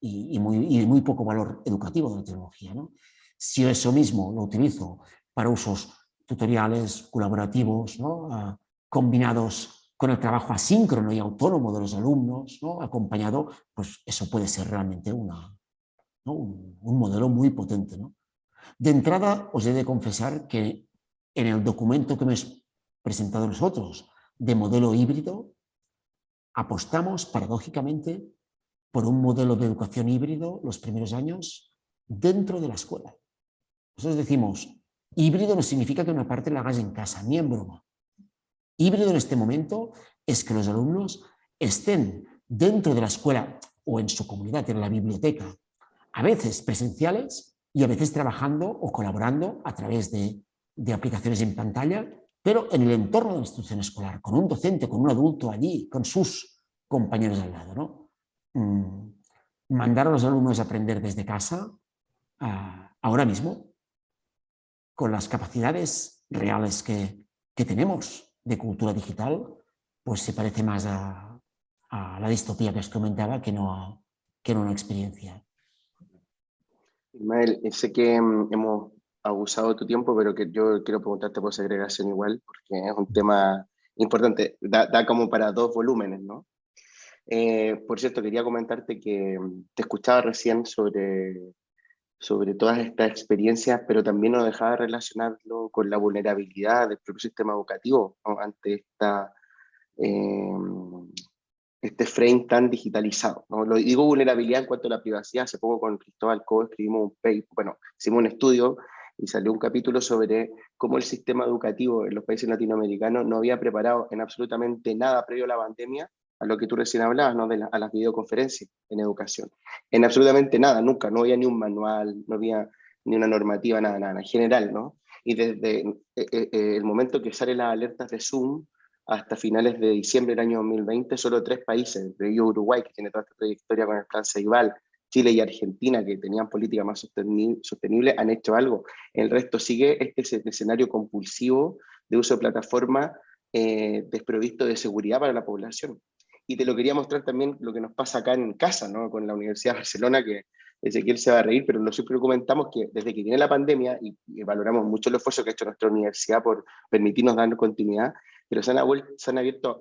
y de muy poco valor educativo de la tecnología, ¿no? Si yo eso mismo lo utilizo para usos tutoriales, colaborativos, ¿no?, combinados con el trabajo asíncrono y autónomo de los alumnos, ¿no?, acompañado, pues eso puede ser realmente ¿no?, un modelo muy potente, ¿no? De entrada, os he de confesar que en el documento que hemos presentado nosotros de modelo híbrido, apostamos paradójicamente por un modelo de educación híbrido los primeros años dentro de la escuela. Nosotros decimos, híbrido no significa que una parte la hagas en casa, ni en broma. Híbrido en este momento es que los alumnos estén dentro de la escuela o en su comunidad, en la biblioteca, a veces presenciales y a veces trabajando o colaborando a través de aplicaciones en pantalla, pero en el entorno de la institución escolar, con un docente, con un adulto allí, con sus compañeros al lado, ¿no? Mandar a los alumnos a aprender desde casa, ahora mismo, con las capacidades reales que tenemos de cultura digital, pues se parece más a la distopía que os comentaba que no a una experiencia. Ismael, sé que hemos abusado de tu tiempo, pero que yo quiero preguntarte por segregación igual, porque es un tema importante, da como para 2 volúmenes, ¿no? Por cierto, quería comentarte que te escuchaba recién sobre todas estas experiencias, pero también no dejaba de relacionarlo con la vulnerabilidad del propio sistema educativo, ¿no?, ante eh, este frame tan digitalizado, ¿no? Lo digo vulnerabilidad en cuanto a la privacidad. Hace poco con Cristóbal Cobo escribimos un paper, bueno, hicimos un estudio y salió un capítulo sobre cómo el sistema educativo en los países latinoamericanos no había preparado en absolutamente nada previo a la pandemia a lo que tú recién hablabas, ¿no?, a las videoconferencias en educación. En absolutamente nada, nunca, no había ni un manual, no había ni una normativa, nada, en general, ¿no? Y desde el momento que salen las alertas de Zoom, hasta finales de diciembre del año 2020, solo 3 países, entre ellos Uruguay, que tiene toda esta trayectoria con el plan Ceibal, Chile y Argentina, que tenían políticas más sostenibles, han hecho algo. El resto sigue este escenario compulsivo de uso de plataformas desprovisto de seguridad para la población. Y te lo quería mostrar también lo que nos pasa acá en casa, ¿no? Con la Universidad de Barcelona, que Ezequiel se va a reír, pero nosotros siempre comentamos que desde que viene la pandemia, y valoramos mucho el esfuerzo que ha hecho nuestra universidad por permitirnos dar continuidad, pero se han abierto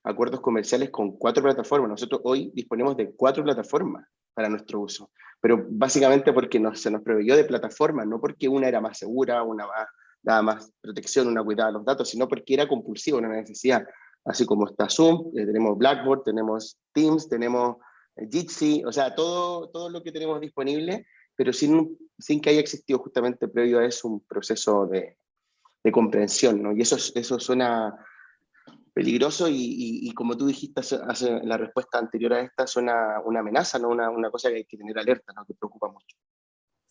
acuerdos comerciales con 4 plataformas. Nosotros hoy disponemos de 4 plataformas para nuestro uso, pero básicamente porque se nos proveyó de plataformas, no porque una era más segura, una más, daba más protección, una cuidaba los datos, sino porque era compulsivo, una necesidad. Así como está Zoom, tenemos Blackboard, tenemos Teams, tenemos Jitsi, o sea, todo lo que tenemos disponible, pero sin que haya existido justamente previo a eso un proceso de comprensión, ¿no? Y eso suena peligroso y como tú dijiste en la respuesta anterior a esta, suena una amenaza, ¿no? Una cosa que hay que tener alerta, ¿no? Que preocupa mucho.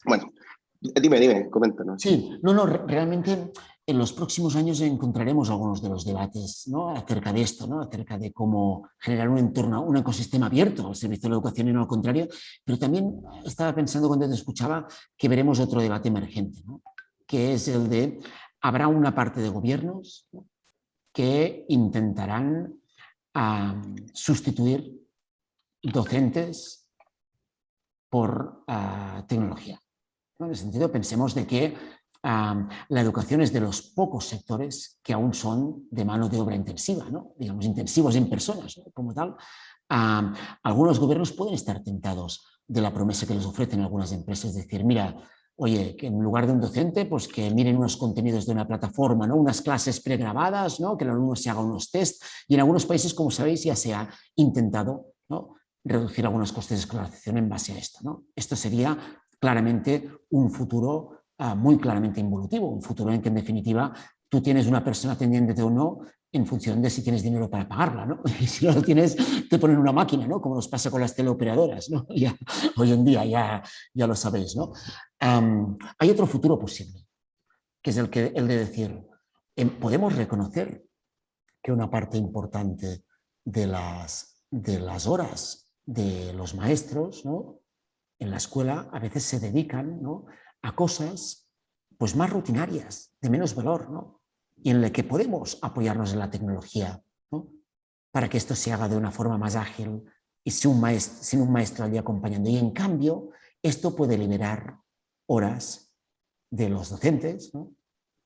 Bueno, dime, coméntanos. Sí, realmente en los próximos años encontraremos algunos de los debates, ¿no? Acerca de esto, ¿no? Acerca de cómo generar un entorno, un ecosistema abierto al servicio de la educación y no al contrario, pero también estaba pensando cuando te escuchaba que veremos otro debate emergente, ¿no? Que es el de, habrá una parte de gobiernos, ¿no?, que intentarán sustituir docentes por tecnología, ¿no? En ese sentido, pensemos de que la educación es de los pocos sectores que aún son de mano de obra intensiva, ¿no? Digamos, intensivos en personas, ¿no? Como tal. Algunos gobiernos pueden estar tentados de la promesa que les ofrecen algunas empresas, es decir, mira, oye, que en lugar de un docente, pues que miren unos contenidos de una plataforma, ¿no? Unas clases pregrabadas, ¿no? Que el alumno se haga unos test, y en algunos países, como sabéis, ya se ha intentado, ¿no?, reducir algunos costes de escolarización en base a esto, ¿no? Esto sería claramente un futuro muy claramente involutivo, un futuro en que en definitiva tú tienes una persona atendiéndote o no en función de si tienes dinero para pagarla, ¿no? Y si no lo tienes, te ponen una máquina, ¿no? Como nos pasa con las teleoperadoras, ¿no? Ya, hoy en día ya lo sabéis, ¿no? Hay otro futuro posible, que es el de decir, podemos reconocer que una parte importante de las horas de los maestros, ¿no?, en la escuela a veces se dedican, ¿no?, a cosas pues más rutinarias, de menos valor, ¿no?, y en la que podemos apoyarnos en la tecnología, ¿no?, para que esto se haga de una forma más ágil y sin un maestro allí acompañando. Y en cambio, esto puede liberar horas de los docentes, ¿no?,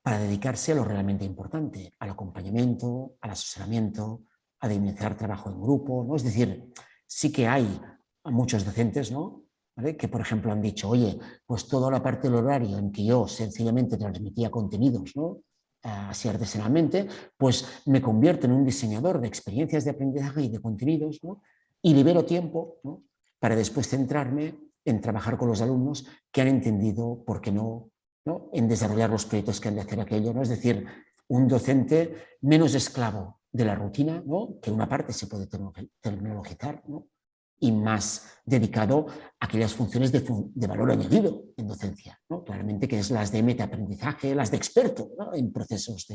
para dedicarse a lo realmente importante, al acompañamiento, al asesoramiento, a dinamizar trabajo en grupo, ¿no? Es decir, sí que hay muchos docentes, ¿no?, ¿vale?, que, por ejemplo, han dicho, oye, pues toda la parte del horario en que yo sencillamente transmitía contenidos, ¿no?, así artesanalmente, pues me convierto en un diseñador de experiencias de aprendizaje y de contenidos, ¿no?, y libero tiempo, ¿no?, para después centrarme en trabajar con los alumnos que han entendido por qué no, ¿no?, en desarrollar los proyectos que han de hacer aquello, ¿no? Es decir, un docente menos esclavo de la rutina, ¿no?, que una parte se puede tecnologizar, ¿no?, y más dedicado a aquellas funciones de valor añadido en docencia, ¿no?, claramente, que es las de metaaprendizaje, las de experto, ¿no?, en procesos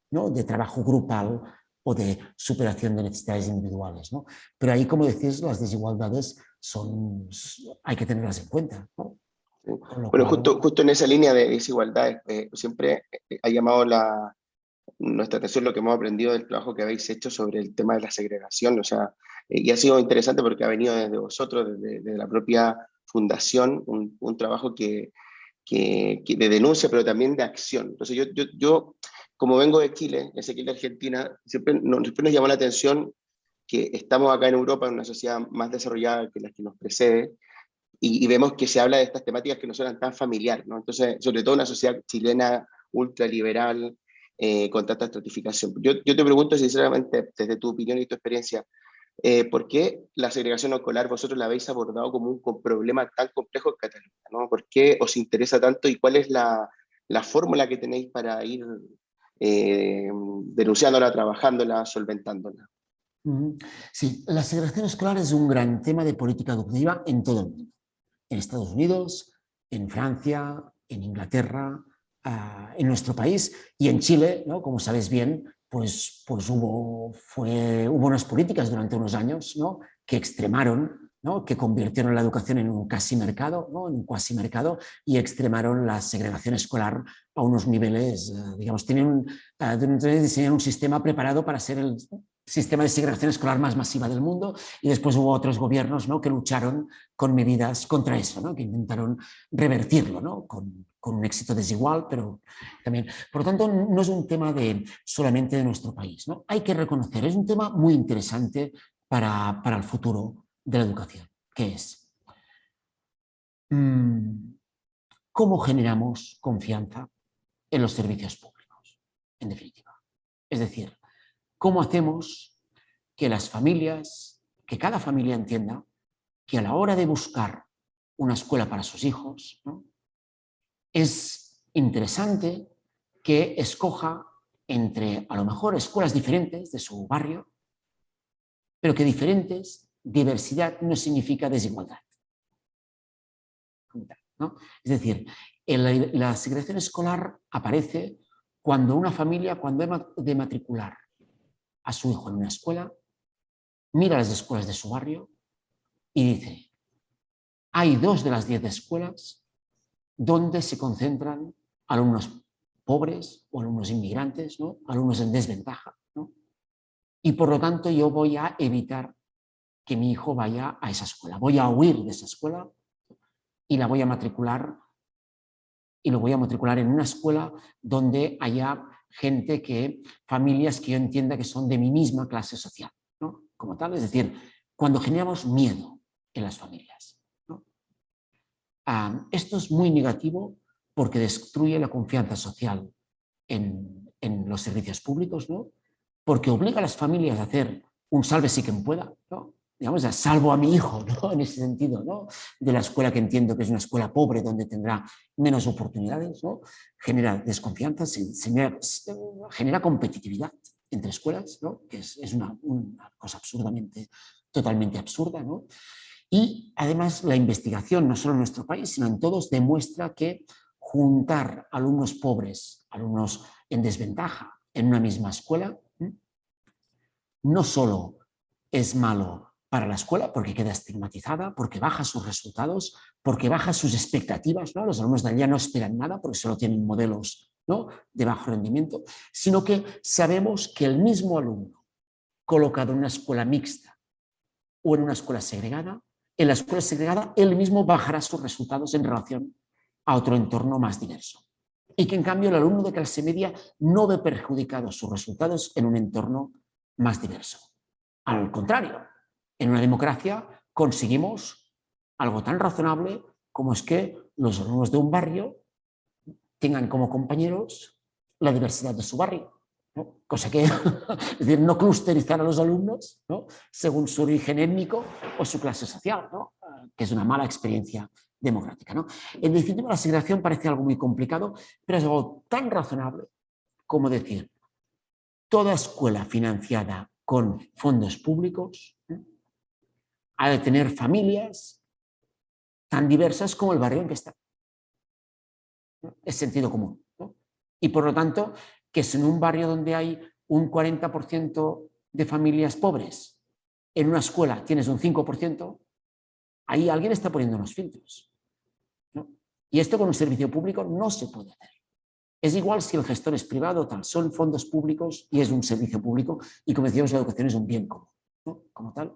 ¿no?, de trabajo grupal o de superación de necesidades individuales, ¿no? Pero ahí, como decís, las desigualdades hay que tenerlas en cuenta, ¿no? Bueno, justo en esa línea de desigualdades, siempre ha llamado nuestra atención lo que hemos aprendido del trabajo que habéis hecho sobre el tema de la segregación, o sea, y ha sido interesante porque ha venido desde vosotros, desde la propia fundación, un trabajo que de denuncia, pero también de acción. Entonces yo como vengo de Chile, Ezequiel de Argentina, siempre nos llamó la atención que estamos acá en Europa, en una sociedad más desarrollada que la que nos precede, y vemos que se habla de estas temáticas que no son tan familiares, ¿no? Entonces, sobre todo una sociedad chilena ultraliberal, con tanta estratificación. Yo te pregunto sinceramente, desde tu opinión y tu experiencia, ¿por qué la segregación escolar vosotros la habéis abordado como un problema tan complejo en Cataluña, ¿no? ¿Por qué os interesa tanto y cuál es la fórmula que tenéis para ir denunciándola, trabajándola, solventándola? Sí, la segregación escolar es un gran tema de política educativa en todo el mundo. En Estados Unidos, en Francia, en Inglaterra, en nuestro país y en Chile, ¿no?, como sabes bien, pues hubo unas políticas durante unos años, ¿no?, que extremaron, ¿no? Que convirtieron la educación en un casi mercado, ¿no? En un cuasi mercado, y extremaron la segregación escolar a unos niveles, digamos, diseñaron un sistema preparado para ser el sistema de segregación escolar más masiva del mundo, y después hubo otros gobiernos, ¿no? Que lucharon con medidas contra eso, ¿no? Que intentaron revertirlo, ¿no? Con un éxito desigual, pero también. Por lo tanto, no es un tema solamente de nuestro país, ¿no? Hay que reconocer, es un tema muy interesante para el futuro de la educación, que es cómo generamos confianza en los servicios públicos, en definitiva. Es decir, cómo hacemos que las familias, que cada familia entienda que a la hora de buscar una escuela para sus hijos, ¿no? Es interesante que escoja entre, a lo mejor, escuelas diferentes de su barrio, pero que diversidad no significa desigualdad, ¿no? Es decir, la segregación escolar aparece cuando una familia, cuando ha de matricular a su hijo en una escuela, mira las escuelas de su barrio y dice, hay 2 de las 10 escuelas donde se concentran alumnos pobres o alumnos inmigrantes, ¿no? Alumnos en desventaja, ¿no? Y por lo tanto yo voy a evitar que mi hijo vaya a esa escuela. Voy a huir de esa escuela y la voy a matricular, y lo voy a matricular en una escuela donde haya familias que yo entienda que son de mi misma clase social, ¿no? Como tal, es decir, cuando generamos miedo en las familias, ¿no? Esto es muy negativo porque destruye la confianza social en los servicios públicos, ¿no? Porque obliga a las familias a hacer un sálvese quien pueda, ¿no? Digamos, salvo a mi hijo, ¿no? En ese sentido, ¿no? De la escuela que entiendo que es una escuela pobre donde tendrá menos oportunidades, ¿no? Genera desconfianza, genera competitividad entre escuelas, ¿no? Que es una cosa totalmente absurda, ¿no? Y además la investigación, no solo en nuestro país, sino en todos, demuestra que juntar alumnos pobres, alumnos en desventaja en una misma escuela, no solo es malo para la escuela porque queda estigmatizada, porque baja sus resultados, porque baja sus expectativas, ¿no? Los alumnos de allá no esperan nada porque solo tienen modelos, ¿no? De bajo rendimiento, sino que sabemos que el mismo alumno colocado en una escuela mixta o en una escuela segregada, en la escuela segregada él mismo bajará sus resultados en relación a otro entorno más diverso. Y que en cambio el alumno de clase media no ve perjudicados sus resultados en un entorno más diverso. Al contrario, en una democracia conseguimos algo tan razonable como es que los alumnos de un barrio tengan como compañeros la diversidad de su barrio, ¿no? Cosa que, es decir, no clusterizar a los alumnos, ¿no? Según su origen étnico o su clase social, ¿no? Que es una mala experiencia democrática, ¿no? En definitiva, la segregación parece algo muy complicado, pero es algo tan razonable como decir, toda escuela financiada con fondos públicos ha de tener familias tan diversas como el barrio en que está. Es sentido común, ¿no? Y por lo tanto, que si en un barrio donde hay un 40% de familias pobres, en una escuela tienes un 5%, ahí alguien está poniendo unos filtros, ¿no? Y esto con un servicio público no se puede hacer. Es igual si el gestor es privado o tal, son fondos públicos y es un servicio público, y como decíamos, la educación es un bien común, ¿no? Como tal.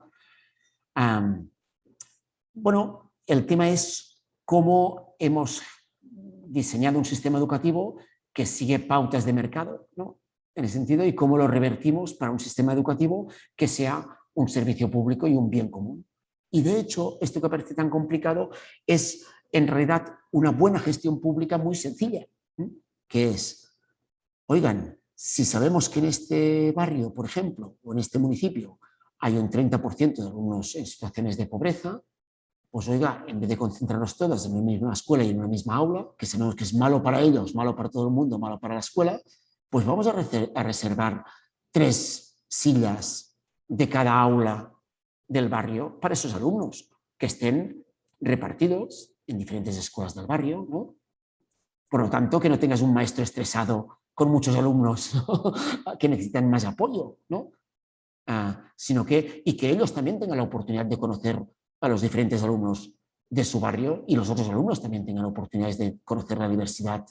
Bueno, el tema es cómo hemos diseñado un sistema educativo que sigue pautas de mercado, ¿no? En ese sentido, y cómo lo revertimos para un sistema educativo que sea un servicio público y un bien común. Y de hecho, esto que parece tan complicado es en realidad una buena gestión pública muy sencilla, ¿eh? Que es, oigan, si sabemos que en este barrio, por ejemplo, o en este municipio, hay un 30% de alumnos en situaciones de pobreza, pues oiga, en vez de concentrarnos todos en una misma escuela y en una misma aula, que sabemos que es malo para ellos, malo para todo el mundo, malo para la escuela, pues vamos a reservar 3 sillas de cada aula del barrio para esos alumnos, que estén repartidos en diferentes escuelas del barrio, ¿no? Por lo tanto, que no tengas un maestro estresado con muchos alumnos, ¿no? Que necesitan más apoyo, ¿no? Y que ellos también tengan la oportunidad de conocer a los diferentes alumnos de su barrio y los otros alumnos también tengan oportunidades de conocer la diversidad,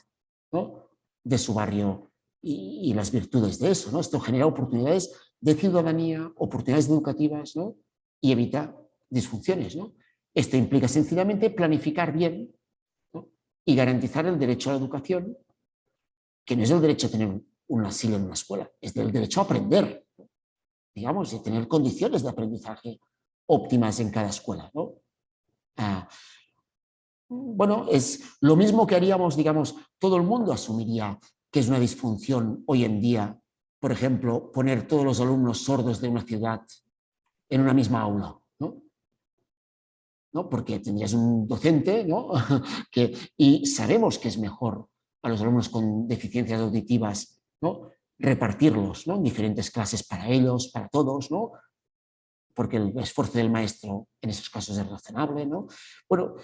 ¿no?, de su barrio y las virtudes de eso, ¿no? Esto genera oportunidades de ciudadanía, oportunidades educativas, ¿no?, y evita disfunciones, ¿no? Esto implica sencillamente planificar bien, ¿no?, y garantizar el derecho a la educación, que no es el derecho a tener una silla en una escuela, es el derecho a aprender, digamos, y tener condiciones de aprendizaje óptimas en cada escuela, ¿no? Bueno, es lo mismo que haríamos, digamos, todo el mundo asumiría que es una disfunción hoy en día, por ejemplo, poner todos los alumnos sordos de una ciudad en una misma aula, ¿no? ¿No? Porque tendrías un docente, ¿no?, y sabemos que es mejor a los alumnos con deficiencias auditivas, ¿no?, repartirlos, ¿no?, en diferentes clases para ellos, para todos, ¿no?, porque el esfuerzo del maestro en esos casos es razonable, ¿no? Bueno,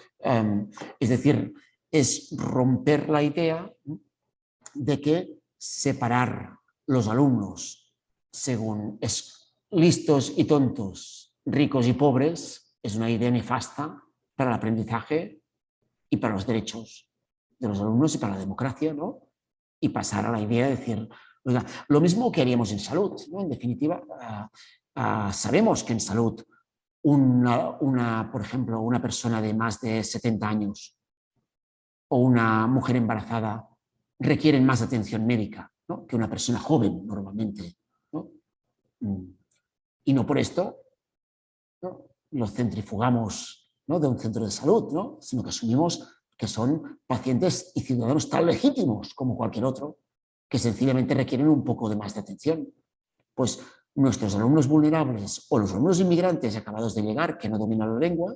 es decir, es romper la idea de que separar los alumnos según listos y tontos, ricos y pobres, es una idea nefasta para el aprendizaje y para los derechos de los alumnos y para la democracia, ¿no? Y pasar a la idea de decir, oiga, lo mismo que haríamos en salud, ¿no? En definitiva, sabemos que en salud por ejemplo, una persona de más de 70 años o una mujer embarazada requieren más atención médica, ¿no?, que una persona joven normalmente, ¿no? Y no por esto, ¿no?, los centrifugamos, ¿no?, de un centro de salud, ¿no?, sino que asumimos que son pacientes y ciudadanos tan legítimos como cualquier otro, que sencillamente requieren un poco de más de atención. Pues nuestros alumnos vulnerables o los alumnos inmigrantes acabados de llegar que no dominan la lengua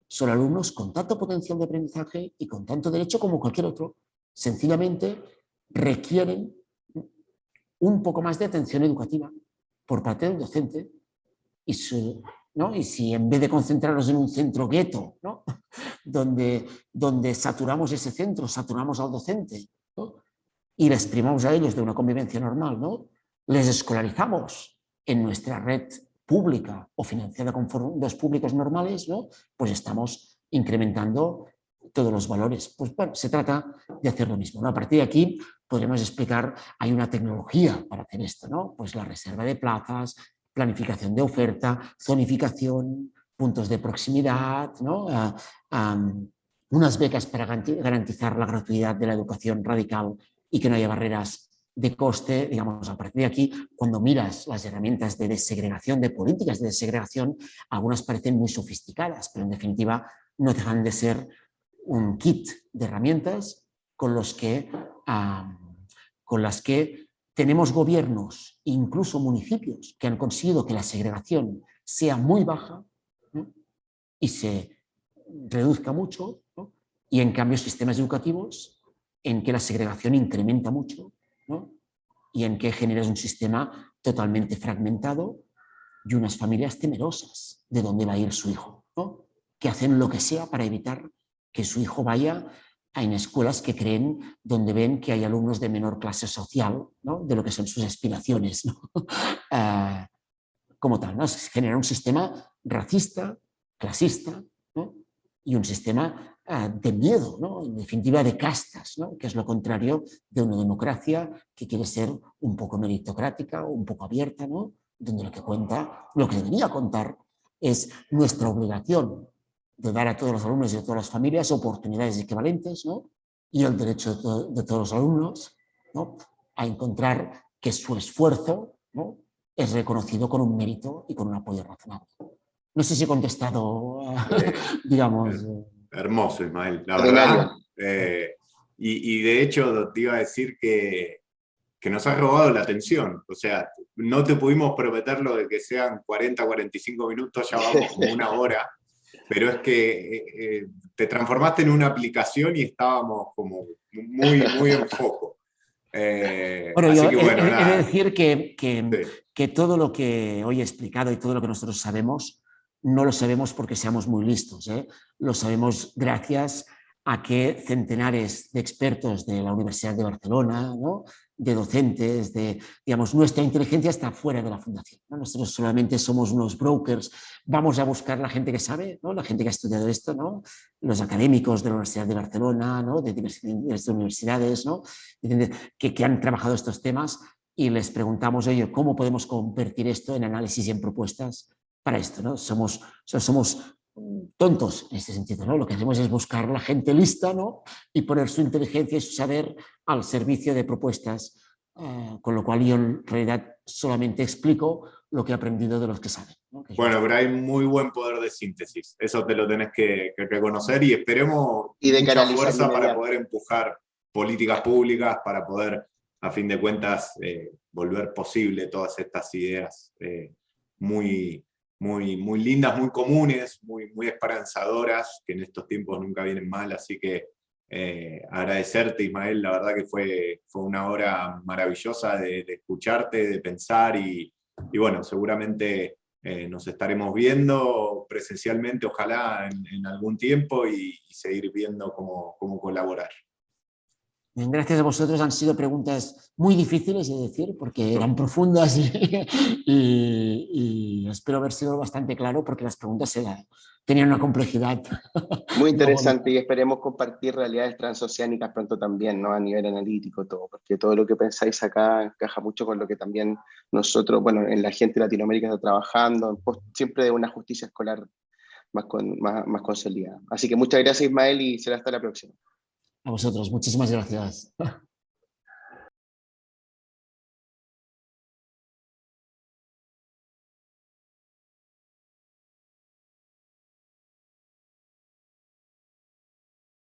son alumnos con tanto potencial de aprendizaje y con tanto derecho como cualquier otro. Sencillamente requieren un poco más de atención educativa por parte del docente ¿no? Y si en vez de concentrarnos en un centro gueto, ¿no?, donde saturamos ese centro, saturamos al docente, ¿no?, y les primamos a ellos de una convivencia normal, ¿no?, les escolarizamos en nuestra red pública o financiada con fondos públicos normales, ¿no?, pues estamos incrementando todos los valores. Pues bueno, se trata de hacer lo mismo, ¿no? A partir de aquí podremos explicar, hay una tecnología para hacer esto, ¿no? Pues la reserva de plazas, planificación de oferta, zonificación, puntos de proximidad, ¿no?, unas becas para garantizar la gratuidad de la educación radical y que no haya barreras de coste. Digamos, a partir de aquí, cuando miras las herramientas de desegregación, de políticas de desegregación, algunas parecen muy sofisticadas, pero en definitiva no dejan de ser un kit de herramientas con las que tenemos gobiernos, incluso municipios, que han conseguido que la segregación sea muy baja, ¿no?, y se reduzca mucho, ¿no?, y en cambio sistemas educativos en que la segregación incrementa mucho, ¿no?, y en que generas un sistema totalmente fragmentado y unas familias temerosas de dónde va a ir su hijo, ¿no?, que hacen lo que sea para evitar que su hijo vaya en escuelas que creen, donde ven que hay alumnos de menor clase social, ¿no?, de lo que son sus aspiraciones, ¿no? Como tal, ¿no? Se genera un sistema racista, clasista, ¿no?, y un sistema de miedo, ¿no?, en definitiva de castas, ¿no?, que es lo contrario de una democracia que quiere ser un poco meritocrática o un poco abierta, ¿no?, donde lo que cuenta, lo que debería contar es nuestra obligación de dar a todos los alumnos y a todas las familias oportunidades equivalentes, ¿no?, y el derecho de todos los alumnos, ¿no?, a encontrar que su esfuerzo, ¿no?, es reconocido con un mérito y con un apoyo razonable. No sé si he contestado, digamos... Hermoso, Ismael, la verdad. Extraordinario. Y de hecho te iba a decir que nos has robado la atención. O sea, no te pudimos prometer lo de que sean 40, 45 minutos, ya vamos como una hora, pero es que te transformaste en una aplicación y estábamos como muy, muy en foco. Bueno, así yo que bueno, he nada. de decir Sí. que todo lo que hoy he explicado y todo lo que nosotros sabemos, no lo sabemos porque seamos muy listos, ¿eh? Lo sabemos gracias a que centenares de expertos de la Universidad de Barcelona, ¿no?, de docentes, digamos, nuestra inteligencia está fuera de la fundación, ¿no? Nosotros solamente somos unos brokers, vamos a buscar la gente que sabe, ¿no? La gente que ha estudiado esto, ¿no? Los académicos de la Universidad de Barcelona, ¿no? De diversas universidades, ¿no? Que han trabajado estos temas, y les preguntamos, oye, ¿cómo podemos convertir esto en análisis y en propuestas para esto, ¿no? Somos tontos en este sentido, ¿no? Lo que hacemos es buscar la gente lista, ¿no? Y poner su inteligencia y su saber al servicio de propuestas, con lo cual yo en realidad solamente explico lo que he aprendido de los que saben, ¿no? Bueno, pero hay muy buen poder de síntesis, eso te lo tenés que reconocer, y esperemos Y de mucha canalizar fuerza para inmediato. poder empujar políticas públicas, para poder, a fin de cuentas, volver posible todas estas ideas muy lindas, muy comunes, muy esperanzadoras, que en estos tiempos nunca vienen mal. Así que agradecerte, Ismael, la verdad que fue una hora maravillosa de escucharte, de pensar, y bueno, seguramente nos estaremos viendo presencialmente, ojalá en algún tiempo, y seguir viendo cómo colaborar. Gracias a vosotros, han sido preguntas muy difíciles de decir porque eran profundas y espero haber sido bastante claro porque las preguntas tenían una complejidad Muy interesante, diabólica. y esperemos compartir realidades transoceánicas pronto también, ¿no? A nivel analítico, todo, porque todo lo que pensáis acá encaja mucho con lo que también nosotros, bueno, en la gente de Latinoamérica está trabajando, en pos siempre de una justicia escolar más consolidada. Así que muchas gracias, Ismael, y será hasta la próxima. A vosotros, muchísimas gracias.